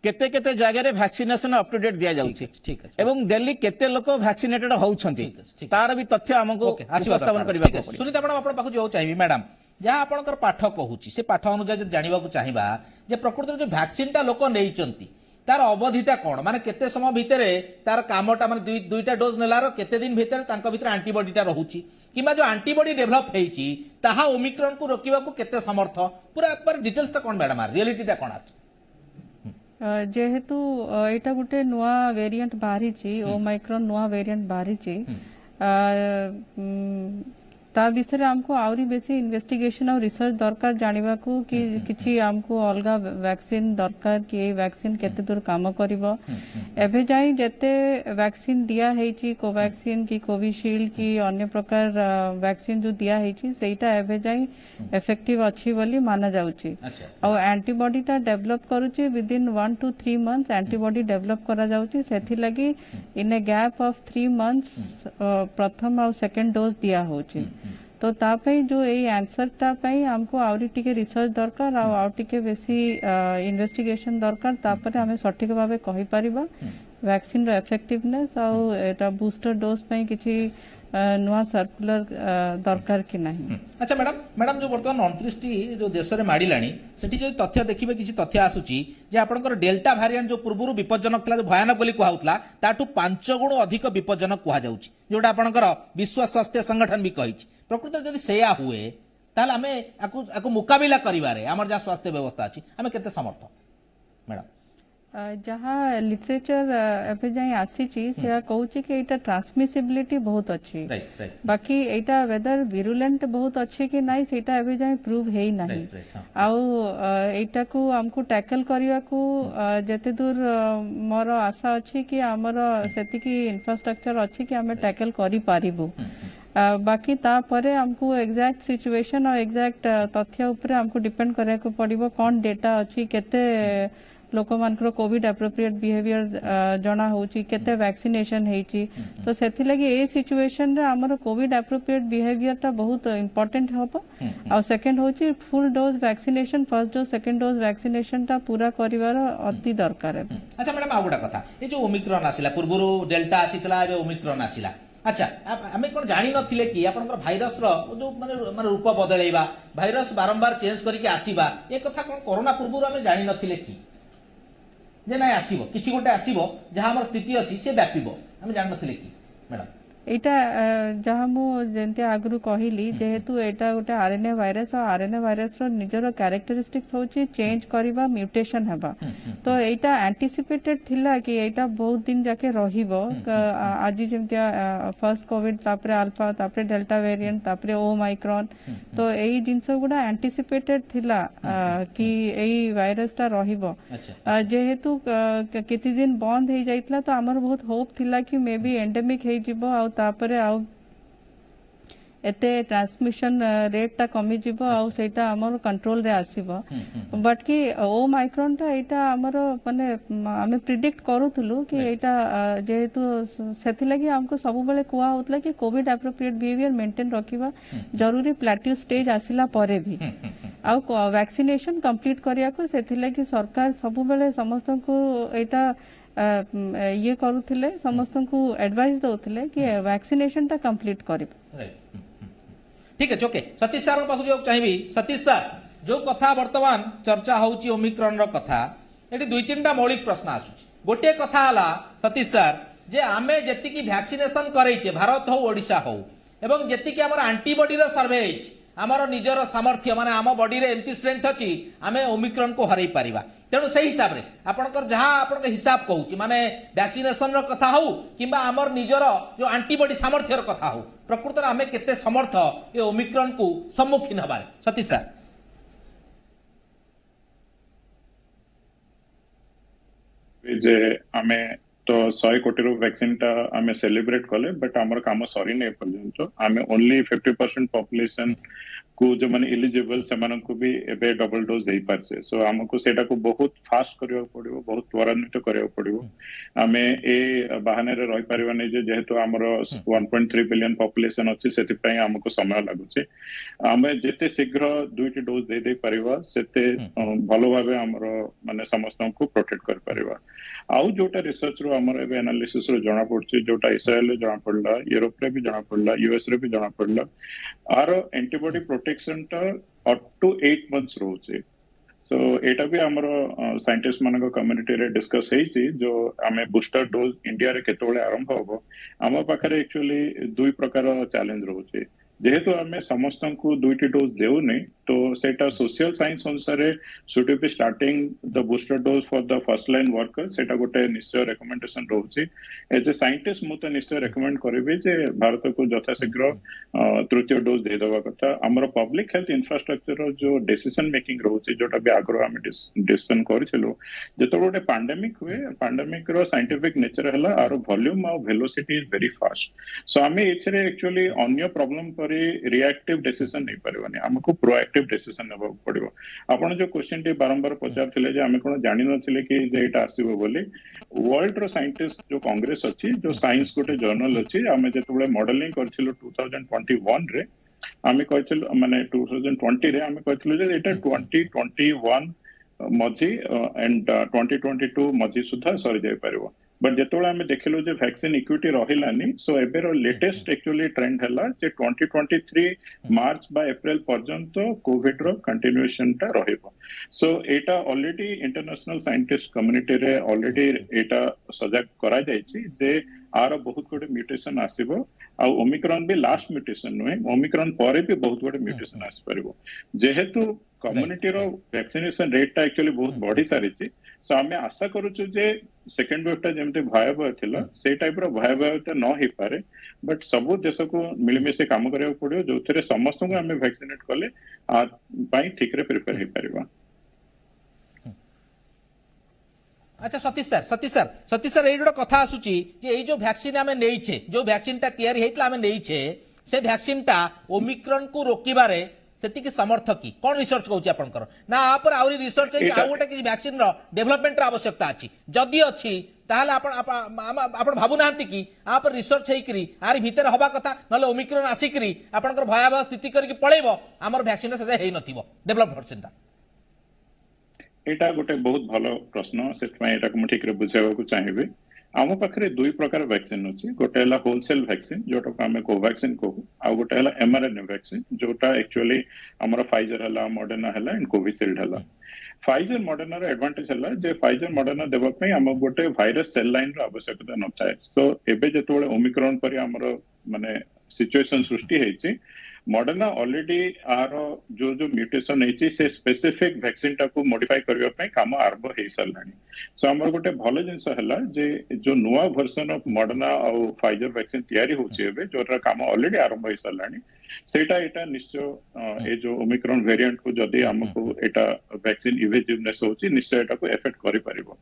केते केते जगह रे वैक्सीनेशन अप टू डेट दिया जाउछि ठीक एवं दिल्ली केते लोक वैक्सीनेटेड होउछंती तार भी तथ्य हमको उपस्थापन करबा को सुनीता मैडम आपण पाखु जो चाहिबी मैडम जहाँ आपणकर पाठ कहूची से पाठ अनुसार जानवा चाहिए जे प्रकृति जो वैक्सीन टा लोक नैचंती तार अवधिटा कौन माने केते समय भितर तार कामटा माने दुईटा डोज नेलार केते दिन भितर तांका भितर एंटीबॉडीटा रहूची किंबा जो एंटीबॉडी डेवलप हेची ताहा ओमिक्रॉन को रोकिबा को केते समर्थ पूरा पर डिटेल्स ता कोन मैडम रियलिटीटा कोन आछ जेहेतु एटा गुटे नुआ वेरिएंट बाहरी छि ओमिक्रॉन नुआ वेरिएंट बाहरी छि ता विषय हमको आउरी बेसी इन्वेस्टिगेशन और रिसर्च दरकार जानिबा को कि किछि हमको अलगा वैक्सीन दरकार कि वैक्सीन केते दूर काम करिवो एबे जाई जते वैक्सीन दिया हेची कोवैक्सीन की कोविशील्ड की अन्य प्रकार वैक्सीन जो दिया हेची सेटा एबे जाई इफेक्टिव अछि बोली माना जाउची और एंटीबॉडी ता डेवलप करूची with in 1 to 3 months antibody develop करा जाउची सेथि लागि इन ए गैप ऑफ 3 मंथ्स प्रथम और सेकंड डोज दिया होची तो तापई जो यही आंसर टा पई हमको आउरी टिके रिसर्च दरकार आउ टिके बेसी इन्वेस्टिगेशन दरकार तापर हमें सठिक भावे कहि परिबा वैक्सीन रो इफेक्टिवनेस आउ एटा बूस्टर डोज पई किछि नुआ सर्कुलर दरकार कि नहीं। अच्छा मैडम जो बर्तमान 29 जो देश में माड़िलाणी सेठी जो तथ्य देखिबे किछि तथ्य आसुची जे आपनकर डेल्टा वेरिएंट जो पूर्वरु विपज्जनक था जो भयानक बोली कहउतला ताटू 5 गुण अधिक विपज्जनक कहा जाउची जोटा आपनकर विश्व स्वास्थ्य संगठन भी कहिछि प्रकृत जदि सेया हुए ताल हमें आकु मुकाबिला करिवारे हमर जा स्वास्थ्य व्यवस्था अछि हमें केते समर्थ मैडम जहाँ लिटरेचर एबे जाई आसी ची से कहूची कि एटा ट्रांसमिसिबिलिटी बहुत अच्छी बाकी एटा वेदर विरुलेंट बहुत अच्छी कि नहीं सेटा एबे जाई प्रूव हेई नहीं आउ एटा को हमको टैकल करिया को जते दूर मोर आशा अच्छी कि हमर सेति की इंफ्रास्ट्रक्चर अच्छी कि हमें टैकल करि पारिबो बाकी तापरे हमको एग्जैक्ट सिचुएशन और एग्जैक्ट तथ्य ऊपर हमको डिपेंड करिया को पड़िबो कौन डेटा अच्छी केते लोक मानकर कोविड एप्रोप्रिएट बिहेवियर जना होची केते वैक्सीनेशन हेची तो सेथि लगी ए सिचुएशन रे हमर कोविड एप्रोप्रिएट बिहेवियर टा बहुत इंपोर्टेंट हबो और सेकंड होची full dose vaccination first dose second dose vaccination टा पूरा करिवार अति दरकार है। अच्छा मैडम आ गोटा कथा ए जो ओमिक्रॉन आसिला पूर्वरु डेल्टा आसितला ए ओमिक्रॉन आसिला अच्छा आमे कोन जानि नथिले कि आपनकर भाइरस रो जो माने रूप बदलेइबा भाइरस बारंबार चेंज करके आसीबा ए कथा कोन कोरोना पूर्वरु आमे जानि नथिले कि जे नाही आसीबो किछि गोटे आसीबो जहा हमर स्थिति अछि से व्यापीबो हम जान नथिले कि मैडम एटा जहाँ मु जेंते आगरु कहिली जेहेतु एटा गोटे आरएनए वायरस और आरएनए वायरस रो निजर कैरेक्टरिस्टिक्स होची चेंज करिबा म्यूटेशन हेबा तो एटा एंटिसिपेटेड थिला कि एटा बहुत दिन जाके रहिबो आज जेंते फर्स्ट कोविड तापरे अल्फा तापरे डेल्टा वेरिएंट तापरे ओमाइक्रॉन तो एई जिंस गुडा एंटिसिपेटेड थिला कि एई वायरस टा रहिबो जेहेतु केति दिन बंद हे जाइतला तो हमर बहुत होप थिला कि मे बी एंडेमिक हे जिवो तापरे आउ एते ट्रांसमिशन रेट टा कमी जिवो आउ सेटा हमर कंट्रोल रे आसीबो बट कि ओ माइक्रोन टा एटा हमर माने हमें प्रिडिक्ट करूथलु कि एटा जेहेतु सेथि लागि हमको सब बेले कुआ होतला कि कोविड एप्रोप्रिएट बिहेवियर मेंटेन रखिबा जरूरी प्लेट्यू स्टेज आसिला परे भी आउ वैक्सीनेशन कंप्लीट करिया को सेथि लागि सरकार सब बेले समस्त को एटा ये करूथिले समस्त को एडवाइस दउथिले कि वैक्सीनेशन टा कंप्लीट करिब ठीक है ओके सतीश सर पाखु जो चाहिबी सतीश सर जो कथा वर्तमान चर्चा होउची ओमिक्रॉन रो कथा एटी दुई तीनटा मौलिक प्रश्न आसुची गोटे कथा हला सतीश सर जे आमे जेति की वैक्सीनेशन करैचे भारत हो ओडिसा हो एवं जेति की हमर एंटीबॉडी रो सर्वे हेछि हमर निजर सामर्थ्य माने आम बॉडी रे एमती स्ट्रेंथ अछि आमे ओमिक्रॉन को हरई पारिबा तेणु से हिसाब रे आपनकर जहां आपन हिसाब कहूची माने वैक्सीनेशन रो कथा हो किबा हमर निजर जो एंटीबॉडी सामर्थ्य रो कथा हो प्रकृत रे आमे केते समर्थ ए ओमिक्रॉन को सम्मुखीन हबारे सतीश सर जे आमे तो 100 कोटी रो वैक्सीन टा आमे सेलिब्रेट कले बट हमर काम सरी नै पर्यंत आमे ओनली 50% पॉपुलेशन को जो माने एलिजिबल सेमान को भी एबे डबल डोज दे पारसे सो हमको सेटा को बहुत फास्ट करियो पड़िबो बहुत त्वरान्वित करियो पड़िबो आमे ए बहाने रे रहि परिबा नै जे जेहेतु हमर 1.3 बिलियन पॉपुलेशन अछि सेति पई हमको समय लागुचे आमे जेते शीघ्र दुईटी डोज दे दे परिबा सेते भलो भाबे हमर माने समस्त को प्रोटेक्ट कर परिबा आउ जोटा रिसर्च रो हमर एबे एनालिसिस रो जणा पड़छि जोटा इस्राएल रे जणा पड़ला यूरोप रे भी जणा पड़ला यूएस रे भी जणा पड़ला आर एंटीबॉडी प्रोटेक्शन टा अप टू 8 मंथ्स रोचे सो एटा भी हमर साइंटिस्ट मानक कम्युनिटी रे डिस्कस हेछि जो हमें बूस्टर डोज इंडिया रे केतोले आरंभ होबो हम पाखरे एक्चुअली दुई प्रकार चैलेंज रोचे जेहेतु आम समस्त को दुईटी डोज देउनी तो सेटा सोशल साइंस अनुसार should be starting the booster dose for the first line worker सेटा गोटे निश्चय रिकमेंडेशन रोचे एज ए साइंटिस्ट मु तो निश्चय रिकमेंड करिबे जे भारत को यथाशीघ्र तृतीय डोज दे देवा कथा हमर पब्लिक हेल्थ इंफ्रास्ट्रक्चर जो डिसीजन मेकिंग रोचे जोटा भी आग्रह हम डिस्कशन करछलो जेतो गोटे पैंडेमिक हुए पैंडेमिक रो साइंटिफिक नेचर हला आरो वॉल्यूम और velocity is very fast so हमें एथरे एक्चुअली अन्य प्रॉब्लम पर रिएक्टिव डिसीजन नहीं परिबनी हमको प्रोएक्टिव डिसीजन नेबा पड़िबो आपण जो क्वेश्चन टी बारंबार पचारथिले जे हमें कोन जानि नथिले कि जे एटा आसीबो बोली वर्ल्ड रो साइंटिस्ट जो कांग्रेस अछि जो साइंस गोटे जर्नल अछि हमें जेतबे मॉडलिंग करथिलो 2021 रे आमे कहथिलु माने 2020 रे आमे कहथिलु जे एटा 2021 मझी एंड 2022 मझी सुधा सरी जाय परिबो बट जेतोळे आमे देखिलु जे वैक्सीन इक्विटी रहिलानी सो एबेर लेटेस्ट एक्चुअली ट्रेंड हला जे 2023 मार्च बा अप्रैल पर्यंत कोविड रो कंटिन्यूएशन ता रहिबो सो एटा ऑलरेडी इंटरनेशनल साइंटिस्ट कम्युनिटी रे ऑलरेडी एटा सजग करा जायछि जे आर बहुत गुड म्यूटेशन आसीबो आ ओमिक्रॉन भी लास्ट म्यूटेशन नुहे ओमिक्रॉन परे भी बहुत गुड म्यूटेशन आसी परिबो जेहेतु कम्युनिटी रो वैक्सीनेशन रेट ता एक्चुअली बहुत बढ़ी सारिछि सो आमे आशा करूछु जे सेकंड वेव ता जेमते भयावह थिला से टाइप रो भयावहता न हे पारे बट सब देश को मिलमिसे काम करिया पड़ियो जोथरे समस्त को आमे वैक्सीनेट करले आ पाई ठीक रे प्रिपेयर हे परिबा। अच्छा सतीश सर ये गोटे कथा आसुची जे ये जो वैक्सीन आमे नेइछे जो वैक्सीन टा तैयारी हेतला आमे नेइछे से वैक्सीन टा ओमिक्रॉन को रोकिबारे सेति की समर्थ की कोन रिसर्च कहउची आपनकर ना पर आउरी रिसर्च है आ गोटे कि वैक्सीन रो डेवलपमेंट रो आवश्यकता अछि जदी अछि ताहले आपण भाबु नांती कि आ पर रिसर्च हेई करी आरि भीतर हबा कथा नले ओमिक्रॉन आसी करी आपनकर भयावह स्थिति करी पळेबो हमर वैक्सीन से हेई नथिबो डेवलप वैक्सीन ता एटा गोटे बहुत भलो प्रश्न से एटा को ठीक रे बुझाबा को चाहिबे आम पाखे दुई प्रकार वैक्सीन अच्छी गोटे है होलसेल वैक्सीन जोटा को आम कोवैक्सीन कहू आ गोटे है एमआरएनए वैक्सीन जोटा एक्चुअली आमर फाइजर है मॉडर्ना है एंड कोविशील्ड है फाइजर मॉडर्ना रो एडवांटेज है जे फाइजर मॉडर्ना देबा पई आम गोटे वायरस सेल लाइन रो आवश्यकता न थाए सो एबे जेतोळे ओमिक्रॉन पर आमर माने सिचुएशन सृष्टि हेछि मॉडर्ना ऑलरेडी आर जो जो म्यूटेशन है से स्पेसिफिक वैक्सीन टा को मॉडिफाई करबा पई काम आरंभ हे सरलानी सो हमर गोटे भलो जिंस हला जे जो नुवा वर्जन ऑफ मॉडर्ना और फाइजर वैक्सीन तैयारी होछि एबे जोरा काम ऑलरेडी आरंभ हे सरलानी सेटा एटा निश्चय ए जो ओमिक्रॉन वेरिएंट को जदी हमको एटा वैक्सीन इफेक्टिवनेस होछि निश्चय एटा को इफेक्ट करि परिबो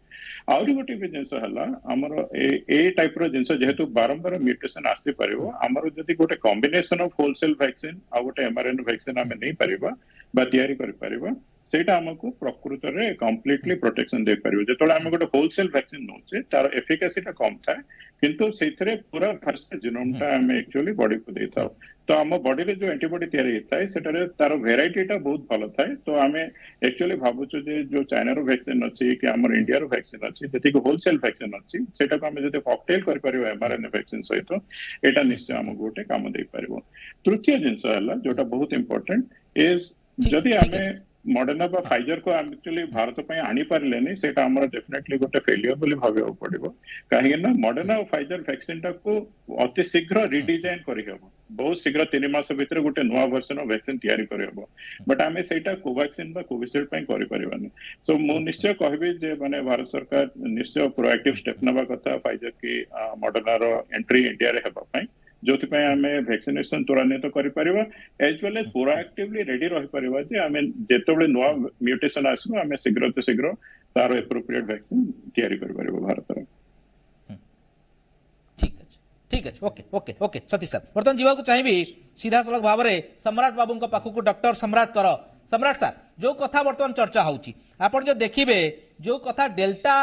आउरी गोटे भी जिंस हला हमर ए टाइप रो जिंस जेहेतु बारंबार म्यूटेशन आसी परिबो हमर जदी गोटे कॉम्बिनेशन ऑफ होलसेल वैक्सीन आ गोटे एमआरएनए वैक्सीन आमे नै परिबा बा तैयारी करि परिबा सेटा हमको प्रकृत रे कंप्लीटली प्रोटेक्शन दे परिबो जेतोला हम गोटे होलसेल वैक्सीन नोचे तार एफिकेसी ता कम थाए किंतु सेथरे पूरा भर्स जीनोम ता हम एक्चुअली बॉडी को देता तो हम बॉडी रे जो एंटीबॉडी तैयारी होता है सेटारे तार वेराइटी ता बहुत भलो थाए तो आमे एक्चुअली भाबुछु जे जो चाइना रो वैक्सीन अछि कि हमर इंडिया रो वैक्सीन अछि जति को होलसेल वैक्सीन अछि सेटा को हम जति कॉकटेल कर परिबो एमआरएनए वैक्सीन सहित एटा निश्चय हम गोटे काम दे परिबो तृतीय जिंस हला जोटा बहुत इंपोर्टेंट इज जदि हमें मॉडर्ना बा फाइजर को एक्चुअली भारत पे आनी पारे सेटा हमर डेफिनेटली गोटे फेलियर बोली भाबे पड़िबो काहे ना मॉडर्ना और फाइजर वैक्सीन टा को अति शीघ्र रिडिजाइन करि हेबो बहुत शीघ्र 3 मास भीतर गोटे नवा वर्जन वैक्सीन तैयारी करि हेबो बट हमें सेटा कोवैक्सीन बा कोविशील्ड पे करि परिबानी सो मु निश्चय कहबी जे माने भारत सरकार निश्चय प्रोएक्टिव स्टेप नबा कथा फाइजर की मॉडर्ना रो एंट्री इंडिया रे हेबा पई जो आमे वैक्सीनेशन त्वरान्वित करि परिबा as well as proactively ready रहि परिबा जे आमे जेतबेले नवा म्यूटेशन आसबो आमे शीघ्र तो शीघ्र तार एप्रोप्रिएट वैक्सीन तैयारी करि परिबो भारत रे ठीक है okay okay okay Satish sir बर्तन जीवा को चाहिए सीधा सड़क भाव में सम्राट बाबू पाखक डॉक्टर सम्राट कर सम्राट सर जो कथा बर्तमान चर्चा होची आपण जो देखिबे जो कथा डेल्टा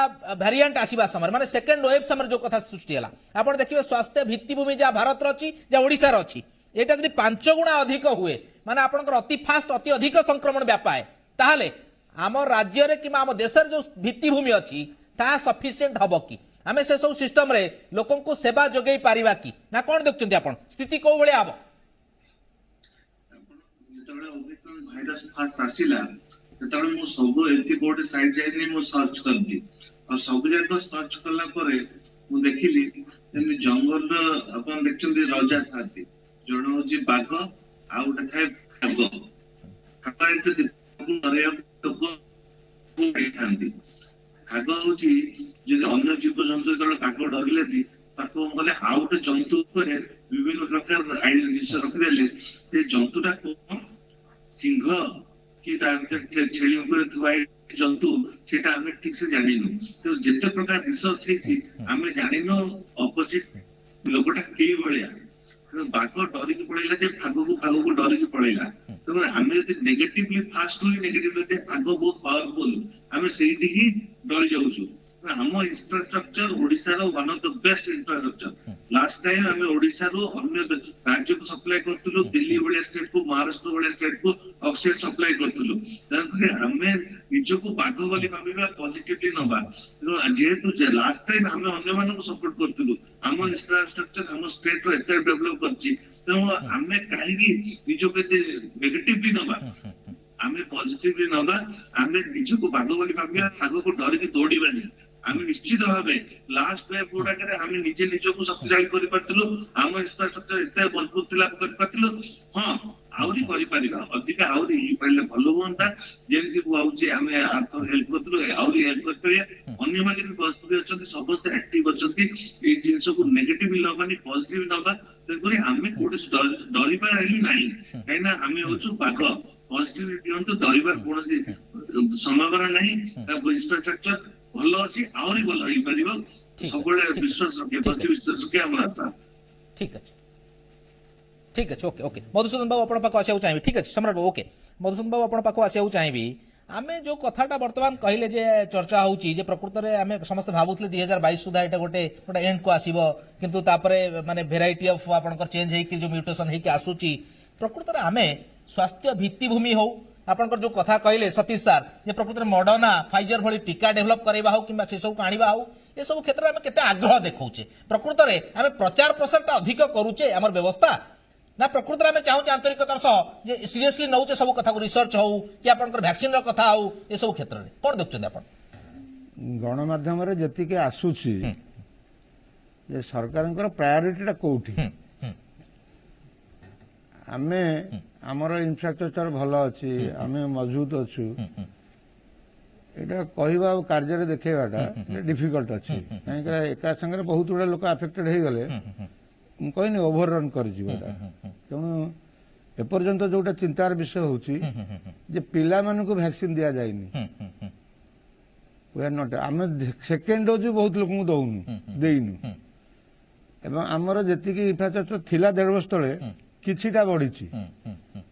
वेरिएंट आसीबा समय माने सेकंड वेव समय जो कथा सृष्टि हला आपण देखिबे स्वास्थ्य भित्तिभूमि जा भारत रो अछि जा ओडिसा रो अछि एटा यदि 5 गुणा अधिक हुए माने आपनकर अति फास्ट अति अधिक संक्रमण व्यापाए ताहाले आम राज्य रे कि आम देश रे जो भित्तिभूमि अछि ता सफिशिएंट हबो कि आमे से सब सिस्टम रे लोकन को सेवा जोगै पारिबा कि ना कोन देखचंती आपण स्थिति को बळे आबो जेतबेले ओमिक्रॉन भाइरस फास्ट आसिला तेतबेले मु सब एति कोड साइट जाइनी मु सर्च करली और सब जगह सर्च करला परे मु देखिली जेन जंगल अपन देखचंती राजा थाती जण होची बाघ आ उठा थाए खागो खागो एते दरिया को थांती खागो होची जे अन्य जीव जंतु जेतबेले कागो डरिले दी ताको बोले आ उठे जंतु ऊपर विभिन्न प्रकार आइडेंटिटी रखि देले ते जंतुटा को सिंह कि छेली ऊपर थुआ जंतु सेटा हमें ठीक से जानिनु तो जिते प्रकार रिसर्च है हमें जानिनु अपोजिट लोगटा के भलिया बाघ डरी के पड़ेला जे भागो को डरी के पड़ेला तो हमें यदि नेगेटिवली फास्ट हुई नेगेटिवली जे भागो बहुत पावरफुल हमें सेठी ही डरी जाउछु आम इंफ्रास्ट्रक्चर ओडिशा रो one of the best infrastructure last time आम ओडिशा रो अन्य राज्य को सप्लाई करथुलु दिल्ली वाला स्टेट को महाराष्ट्र वाला स्टेट को ऑक्सीजन सप्लाई करथुलु तंके हमें निजो को बाग बोली भाबिबा पॉजिटिवली नबा जेहेतु लास्ट टाइम हमें अन्य मानक सपोर्ट करथुलु आम इंफ्रास्ट्रक्चर हम स्टेट रो एते डेवलप करछि त हमें काहेकी निजो के नेगेटिवली नबा आमे पॉजिटिवली नबा आमे निजो को बाग बोली भाबिबा आगो को डर के दौड़ीबानी आमे निश्चित भाबे लास्ट वेव गुडा करे आमे निजे निजो को शक्तिशाली करि परतलु आम इंफ्रास्ट्रक्चर एते मजबूत तिला करि परतलु हां आउरी करि परिबा अधिक आउरी पहले भलो होंता जेंति बुआउची आमे आर्थ हेल्प करतलु आउरी हेल्प कर परिया अन्य माने भी बस्तु अछंती समस्त एक्टिव अछंती ए जिंस को नेगेटिव नबानी पॉजिटिव नबा तेकरी आमे कोटे डरिबा रही नाही काइना आमे होचु बाग पॉजिटिव दियंतु डरिबार कोनसी संभावना नाही इंफ्रास्ट्रक्चर भलो अछि आउरी भलो होई परिबो सबले विश्वास रखे पॉजिटिव विश्वास रखे हमरा आशा ठीक अछि ओके ओके मधुसूदन बाबू आपण पाको आसिया चाहिबी ठीक अछि सम्राट बाबू ओके मधुसूदन बाबू आपण पाको आसिया चाहिबी आमे जो कथाटा वर्तमान कहले जे चर्चा होउची जे प्रकृत रे आमे समस्त भाबुतले 2022 सुधा एटा गोटे एंड को आसीबो किंतु तापरे माने वेराइटी ऑफ आपनकर चेंज हेई कि जो म्यूटेशन हेई कि आसुची प्रकृत रे आमे स्वास्थ्य भित्तिभूमि हो आपनकर जो कथा कहले सतीश सर जे प्रकृत रे मॉडर्ना फाइजर भली टीका डेवलप करैबा हो किबा से सब काणीबा हो ए सब क्षेत्र में केते आग्रह देखौचे प्रकृत रे आमे प्रचार प्रसार अधिक करूचे हमर व्यवस्था ना प्रकृत में चाहूँ आंतरिकतार सह जे सीरियसली नौचे सब कथा को रिसर्च हो कि आपनकर वैक्सीन रो कथा हो ए सब क्षेत्र में कोन देखछन आपन गणमाध्यम रे जति के आसुची जे सरकारनकर प्रायोरिटीटा कोठी आमे हमर इंफ्रास्ट्रक्चर भलो अछि आमे मजबूत अछु एटा कहबा कार्य रे देखेबाटा डिफिकल्ट अछि काहे एका संगे बहुत गुडा लोक अफेक्टेड हे गले कहनी ओभर रन कर तेणु एपर्यंत जोटा चिंतार विषय होची जे पिला मानक वैक्सीन दिया जाइनी वी आर नॉट आम सेकेंड डोज बहुत लोक दौनु देइनु एवं आमर जेतिकी इंफ्रास्ट्रक्चर थिला 1.5 वर्ष तले किछिटा बढ़िछि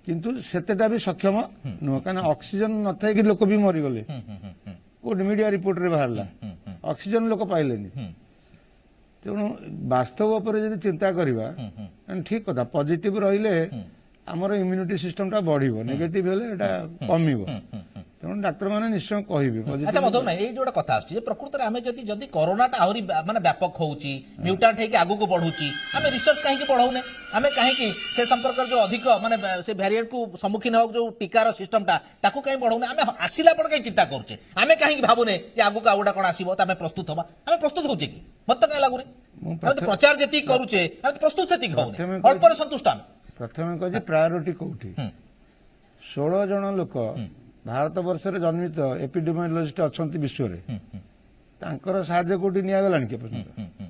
किंतु सेतेटा भी सक्षम नुह काना ऑक्सीजन नथाय कि लोक भी मरि गले कोड मीडिया रिपोर्ट रे बाहरला ऑक्सीजन लोक पाइलेनी तेणु वास्तव उपर यदि चिंता करवा ठीक कथा पॉजिटिव रहिले आमर इम्यूनिटी सिस्टम टा बढ़िबो नेगेटिव हेले एटा कमिबो तेणु डाक्टर माने निश्चय कहिबे अच्छा मधु ना ए जोटा कथा आछि प्रकृत रे हमें जदी कोरोना टा आहुरी माने व्यापक होउची म्यूटेंट हे कि आगु को बढ़ुची हमें रिसर्च काहे कि पढाउने हमें काहे कि से संपर्क जो अधिक माने से वेरिएंट को सम्मुखीन हो जो टीकार सिस्टम टा ताकू काहे बढ़ाउने हमें आसिला पर काहे चिंता करछे हमें काहे कि भाबुने जे आगु का आउडा कोन आसीबो त हमें प्रस्तुत होबा हमें प्रस्तुत होचे कि मत काहे लागुरे हम तो प्रचार जति करूचे हम तो प्रस्तुत सेति होउने अल्प रे संतुष्ट प्रथमे कहि प्रायोरिटी कोठी 16 जन लोक भारत वर्ष रे जन्मित एपिडेमियोलॉजिस्ट अछंती विश्व रे तांकर साहाय्य कोठी निया गलानी के पर्यंत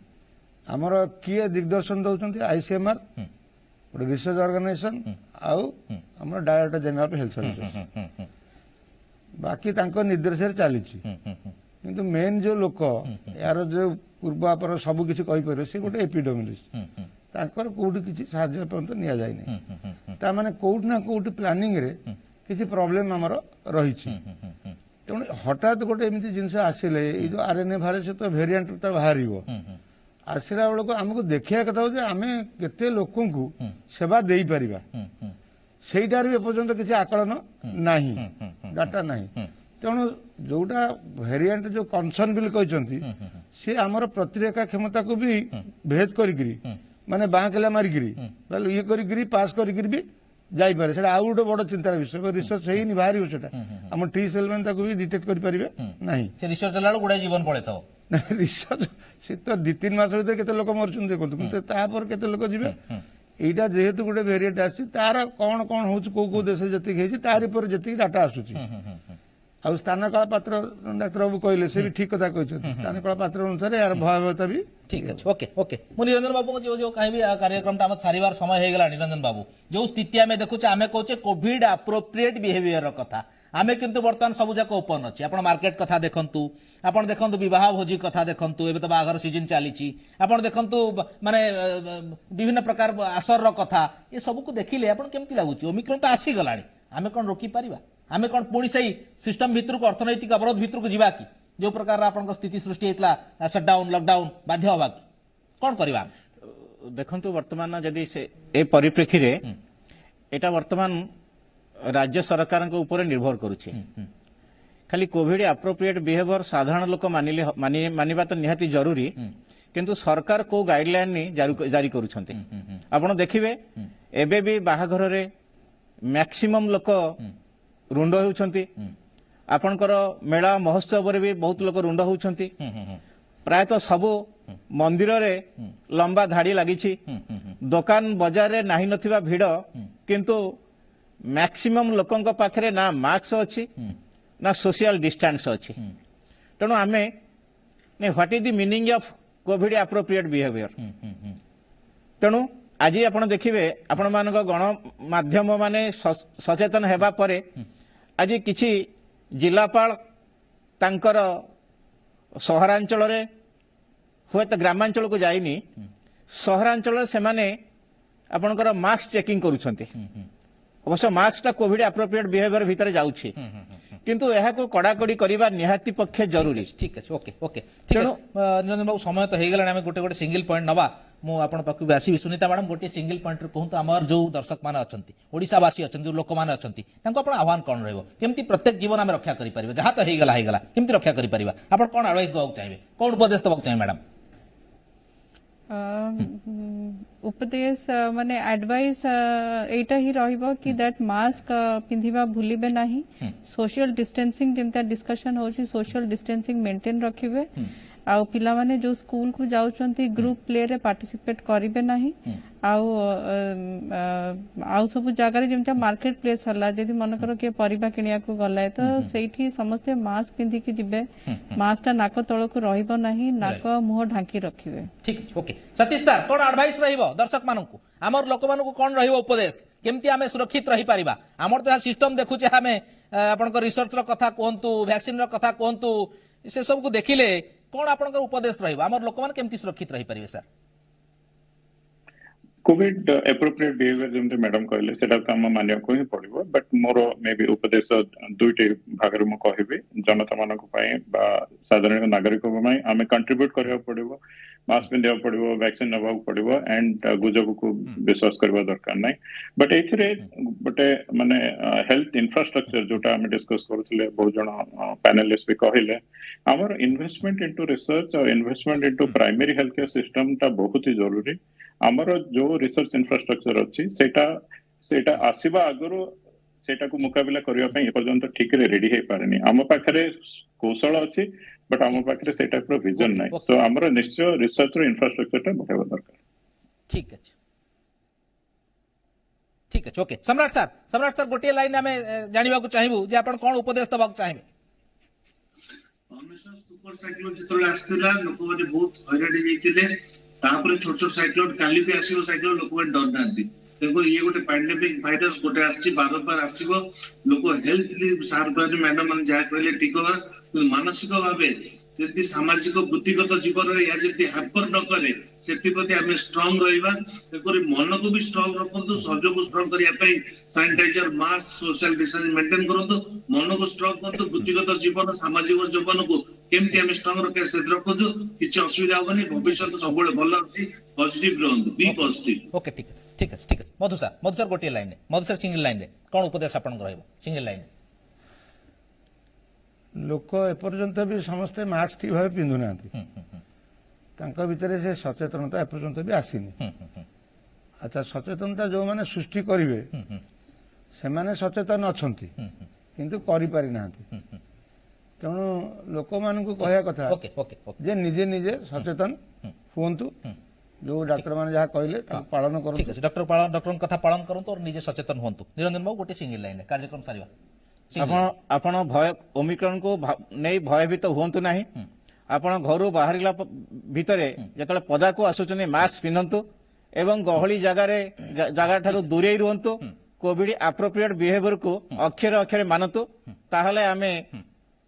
हमर किए दिग्दर्शन दउचंती आईसीएमआर रिसर्च ऑर्गेनाइजेशन आउ हमर director general of health services बाकी तांको निर्देश रे चालीची किंतु मेन जो लोक यार जो पूर्व पर सब किसी कहि परबे से गोटे एपिडेमियोलॉजिस्ट तांकर कोठी किछि साहाय्य पर्यंत निया जाय नै ता माने कोठी ना कोठी प्लानिंग रे किसी प्रॉब्लम हमर रहिछि तेणु हठात गोटे एमती जिनस आसिले ये जो आरएनए भाइरस तो वेरिएंट तो बाहरिबो आसिला बेलको हमको देखिया कथा जे आमे केते लोकन को सेवा देई परिबा सेइटार भी पर्यंत किसी आकलन नाही डाटा नाही तेणु जोटा वेरिएंट जो कनसर्न बिल कहचंती से हमर प्रतिरक्षा क्षमता को भी भेद करिकरी माने बांकला मारिकरी ये करिकरी पास करिकरी भी जाई पारे सेटा आउट बड़ चिंतार विषय रिसर्च हेई नि बाहरी सेटा हम टी सेल मैन ताको भी डिटेक्ट करि परिबे नाही से रिसर्च लालो गुडा जीवन पळे तो रिसर्च से तो 2-3 मास भीतर केते लोक मरचुन देखो किंतु ता पर केते लोक जिबे एटा जेहेतु गुडे वेरिएंट आसी तारा कोन कोन होछ को देश जति हेछि तारि पर जति डाटा आसुची आ स्थान काल पात्र डाक्टर बाबू कहले से भी ठीक कथा कहछथि स्थान काल पात्र अनुसार यार भयावहता भी ठीक अछि ओके ओके मु निरंजन बाबू जो जो कहीं भी कार्यक्रम ता सारीवार समय हे गेला निरंजन बाबू जो स्थिति हमें देखुचे आमे कहूचे कोविड एप्रोप्रिएट बिहेवियर कथा आमे किंतु वर्तमान सब जाक ओपन अछि आपण मार्केट कथा देखंतु आपण देखंतु विवाह भोजी कथा देखंतु एबे तो बागर सीजन चालीची आपण देखंतु माने विभिन्न प्रकार आसर रो कथा ये सब को देखिले आपण केमति लागुची ओमिक्रॉन तो आसी गलाणी आमे कोन रोकी परिबा आमे कोन पुणी सही सिस्टम भितर को अर्थनैतिक अवरोध भितर को जीवा कि जो प्रकार आपन स्थिति सृष्टि हेतला शटडाउन लॉकडाउन बाध्य होबा कोन करबा देखंतु वर्तमान जदि से ए परिप्रेक्षी रे एटा वर्तमान राज्य सरकार के ऊपर निर्भर करूछि खाली कोविड एप्रोप्रिएट बिहेवियर साधारण लोक मानिबा तो निहाती जरूरी किंतु सरकार को गाइडलाइन नि जारी करूछंती आपण देखिबे एबे भी बाहाघर रे मैक्सिमम लोक रुंड होउछंती आपनकर मेला महोत्सव रे भी बहुत लोक रुंड होउछंती प्रायतः सबो मंदिर रे लंबा धाड़ी लागिछि दुकान बाजार रे नाही नथिबा भिड़ किंतु मैक्सिमम लोकंक पाखरे ना मास्क अछि ना सोशल डिस्टेंस अछि तेणु आमे what is the meaning of Covid appropriate behaviour तेणु आज आपण देखिबे आपण मानक गणमाध्यम माने सचेतन हेबा परे आज किछि जिलापाल तांकर सहरांचल रे हुए तो ग्रामांचल को जाइनी सहरांचल से माने आपनकर मास्क चेकिंग करूछंती अवश्य मास्क टा कोविड एप्रोप्रिएट बिहेवियर भीतर जाउछि किंतु एहा को कड़ाकड़ी करिबा निहाती पक्षे जरूरी ठीक है ओके ओके ठीक है निरंजन बाबू समय तो हेगला आम गोटे गोटे सिंगल पॉइंट नबा मु आपण पाखु आसीबी सुनीता मैडम गोटे सिंगल पॉइंट रे कहंतु हमर जो दर्शक माने अछंती ओडिसावासी अछंती जो लोक माने अछंती तांको आपण आह्वान कोन रहबो केमती प्रत्येक जीवन आमे रक्षा करि परिबे जहा तो हेगला केमती रक्षा करि परिबा आपण कोन एडवाइस दबाक चाहिबे कोन उपदेश दबाक चाहिबे मैडम उपदेश माने एडवाइस एटा ही रहइबो कि दैट मास्क पिंधिबा भूलिबे नाही सोशल डिस्टेंसिंग जेमता डिस्कशन होची सोशल डिस्टेंसिंग मेंटेन रखिबे आउ पिला माने जो स्कूल को जाउचंती ग्रुप प्ले रे पार्टिसिपेट करिबे नाही आउ सब जगह रे जेमता मार्केट प्लेस हला जदि मन करो के परिबा किनिया को गलाय तो सेठी समस्त मास्क पिंधि के जिबे मास्क नाक तळ को रहिबो नाही नाक मुह ढांकी रखिबे ठीक ओके सतीश सर कोन एडवाइस रहिबो दर्शक मानकु हमर लोक मानकु कोन रहिबो उपदेश केमती आमे सुरक्षित रहि परिबा हमर तो सिस्टम देखु जे हमें आपन रिसर्च रो कथा कोहंतु वैक्सीन रो कथा कोहंतु से सब को देखिले कोन आपन उपदेश रहिबो हमर लोक मान केमती सुरक्षित रहि परिबे सर कोविड एप्रोप्रिएट बिहेवियर जमते मैडम कहले सेटा तो हम मानिया को ही पड़िबो बट मोर मे बी उपदेश दुईटे भाग रे म कहबे जनता मानक पय बा साधारण नागरिक पय हमें कंट्रीब्यूट करबा पड़िबो मास्क पिंधवा पड़िबो वैक्सीन नबा पड़िबो एंड गुजब को विश्वास करबा दरकार नै बट एथिरे बटे माने हेल्थ इंफ्रास्ट्रक्चर जोटा हम डिस्कस करथले बहुत जण पैनलिस्ट भी कहले हमर इन्वेस्टमेंट इनटू रिसर्च और investment into primary health care system ता बहुत ही जरूरी हमर जो रिसर्च इंफ्रास्ट्रक्चर अच्छी सेटा आसीबा आगरो सेटा को मुकाबला करिया पई एपर्यंत ठीक रे रेडी हे पारेनी हम पाखरे कौशल अच्छी बट हम पाखरे सेटा पर विजन नै सो हमर निश्चय रिसर्च रो इंफ्रास्ट्रक्चर ता बढ़ावा दरकार ठीक है ओके सम्राट सर गोटे लाइन हमें जानिबा को चाहिबू जे आपण कोन उपदेश दबाक चाहिबे अमेसन सुपर साइक्लोन जितले आस्तिला लोक माने बहुत हैरान हेतिले तापर छोट छोट साइक्लोन काली भी आसीबो साइक्लोन लोक माने डर नांती देखो ये गोटे पैंडेमिक भाइरस गोटे आछि बार आसीबो लोक हेल्थली सार बारे मैडम मन जा कहले ठीक बा मानसिक भाबे जति सामाजिक वृत्तिगत जीवन रे या जति हैपर न करे सेति प्रति हमें स्ट्रांग रहिबा एकोरे मन को भी स्ट्रांग रखंतु शरीर को स्ट्रांग करिया पई sanitiser mask social distance maintain करंतु मन को स्ट्रांग करंतु वृत्तिगत जीवन सामाजिक जीवन को केमती हमें स्ट्रांग रखे से रखंतु किछ असुविधा होबनी भविष्य सब भल अछि पॉजिटिव रहंतु बी पॉजिटिव ओके ठीक है मधु सर गोटे लाइन रे मधु सर सिंगल लाइन रे कोन उपदेश आपण रहइबो सिंगल लाइन लोक एपर्यंत भी समस्ते मास्क ठीक भाव पिंधु ना भितर से सचेतनता एपर्यंत भी आसीनी अच्छा सचेतनता जो माने सृष्टि करिवे से माने सचेतन अछंती किंतु करि पारि नांती तेणु लोक मानकु कहया कथा जे निजे निजे सचेतन हुंतु जो डॉक्टर माने जहा कहले पालन करू ठीक है डॉक्टर कथा पालन करंतु और निजे सचेतन हुंतु निरंजन बाबू गोटे सिंगल लाइन कार्यक्रम सारिबा आपण भय ओमिक्रॉन को नहीं भयभीत हुंतु नहीं आपण घर बाहरिला भितरे जतले पदा को आसुचनी मास्क पिनंतु एवं गहली जगह ठारू दूरे रुहंतु कोविड एप्रोप्रिएट बिहेवियर को अक्षर अक्षर मानतु ताहले आमे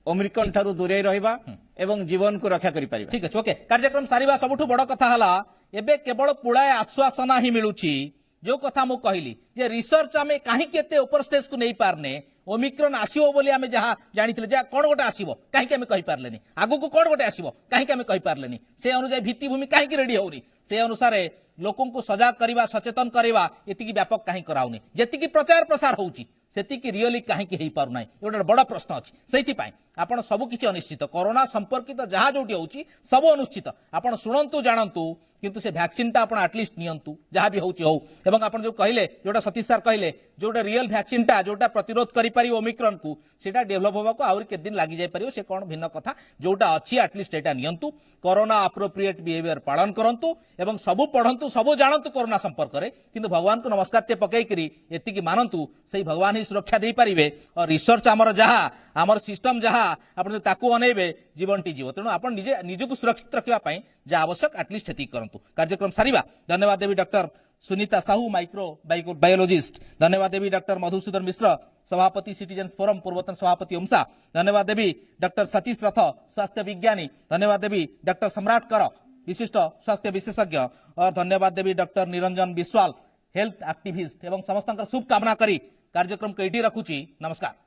ओमिक्रॉन ठारू दूरे रहिबा एवं जीवन को रक्षा करि परिबा ठीक है ओके कार्यक्रम सारिबा सबठु बड़ कथा हला एबे केवल पुळाय आश्वासना ही मिलुची जो कथा मु कहली जे रिसर्च आमे काहे केते ऊपर स्टेज को नहीं पारने ओमिक्रॉन आसीबो बोली आमे जहा जानिथिले जे कोन गोटे आसीबो काहे के आमे कहि पारलेनी आगु को कोन गोटे आसीबो काहे के आमे कहि पारलेनी से अनुसार भित्तिभूमि काहे के रेडी होउनी से अनुसार लोकन को सजाग करवा सचेतन करवा एतिकी व्यापक काहे कराउनी जेतिकी प्रचार प्रसार होउची सेतिकी रियली काहे के हेई पारु नाही एटा बड़ प्रश्न अछि सेति पई आपण सब किछि अनिश्चित कोरोना संपर्कित जहा जोटी होउची सब अनिश्चित आपण सुनंतु जानंतु किंतु से वैक्सीन टा आपण एटलिस्ट नियंतु जहा भी होउची हो एवं आपण जो कहले जोटा सतीश सर कहले जोटा रियल वैक्सीन टा जोटा प्रतिरोध करि पारि ओमिक्रॉन को सेटा डेवलप होबा को आउर के दिन लागि जाय परियो से कोन भिन्न कथा जोटा अछि एटलिस्ट एटा नियंतु कोरोना अप्रोप्रिएट बिहेवियर पालन करंतु एवं सबु पढंतु सबु जानंतु कोरोना संपर्क रे किंतु भगवान को नमस्कार टे पकई करी एतिकी मानंतु सेही भगवान ही सुरक्षा दे पारिबे और रिसर्च हमर जहा हमर सिस्टम जहा आपण ताकू अनेबे जीवनटी जीव तेणु आपण निजे निजको सुरक्षित रखिबा पई जे आवश्यक एटलिस्ट हेती करंतु कार्यक्रम सारिबा धन्यवाद देवी doctor Sunita Sahu microbiologist धन्यवाद देवी डॉक्टर मधुसूदन मिश्र सभापति सिटीजन्स फोरम पूर्वतन सभापति उमसा धन्यवाद देवी डॉक्टर सतीश रथ स्वास्थ्य विज्ञानी धन्यवाद देवी डॉक्टर सम्राट कर विशिष्ट स्वास्थ्य विशेषज्ञ और धन्यवाद देवी doctor Niranjan Biswal health activist एवं समस्त शुभकामना करी कार्यक्रम को एटी रखुची नमस्कार।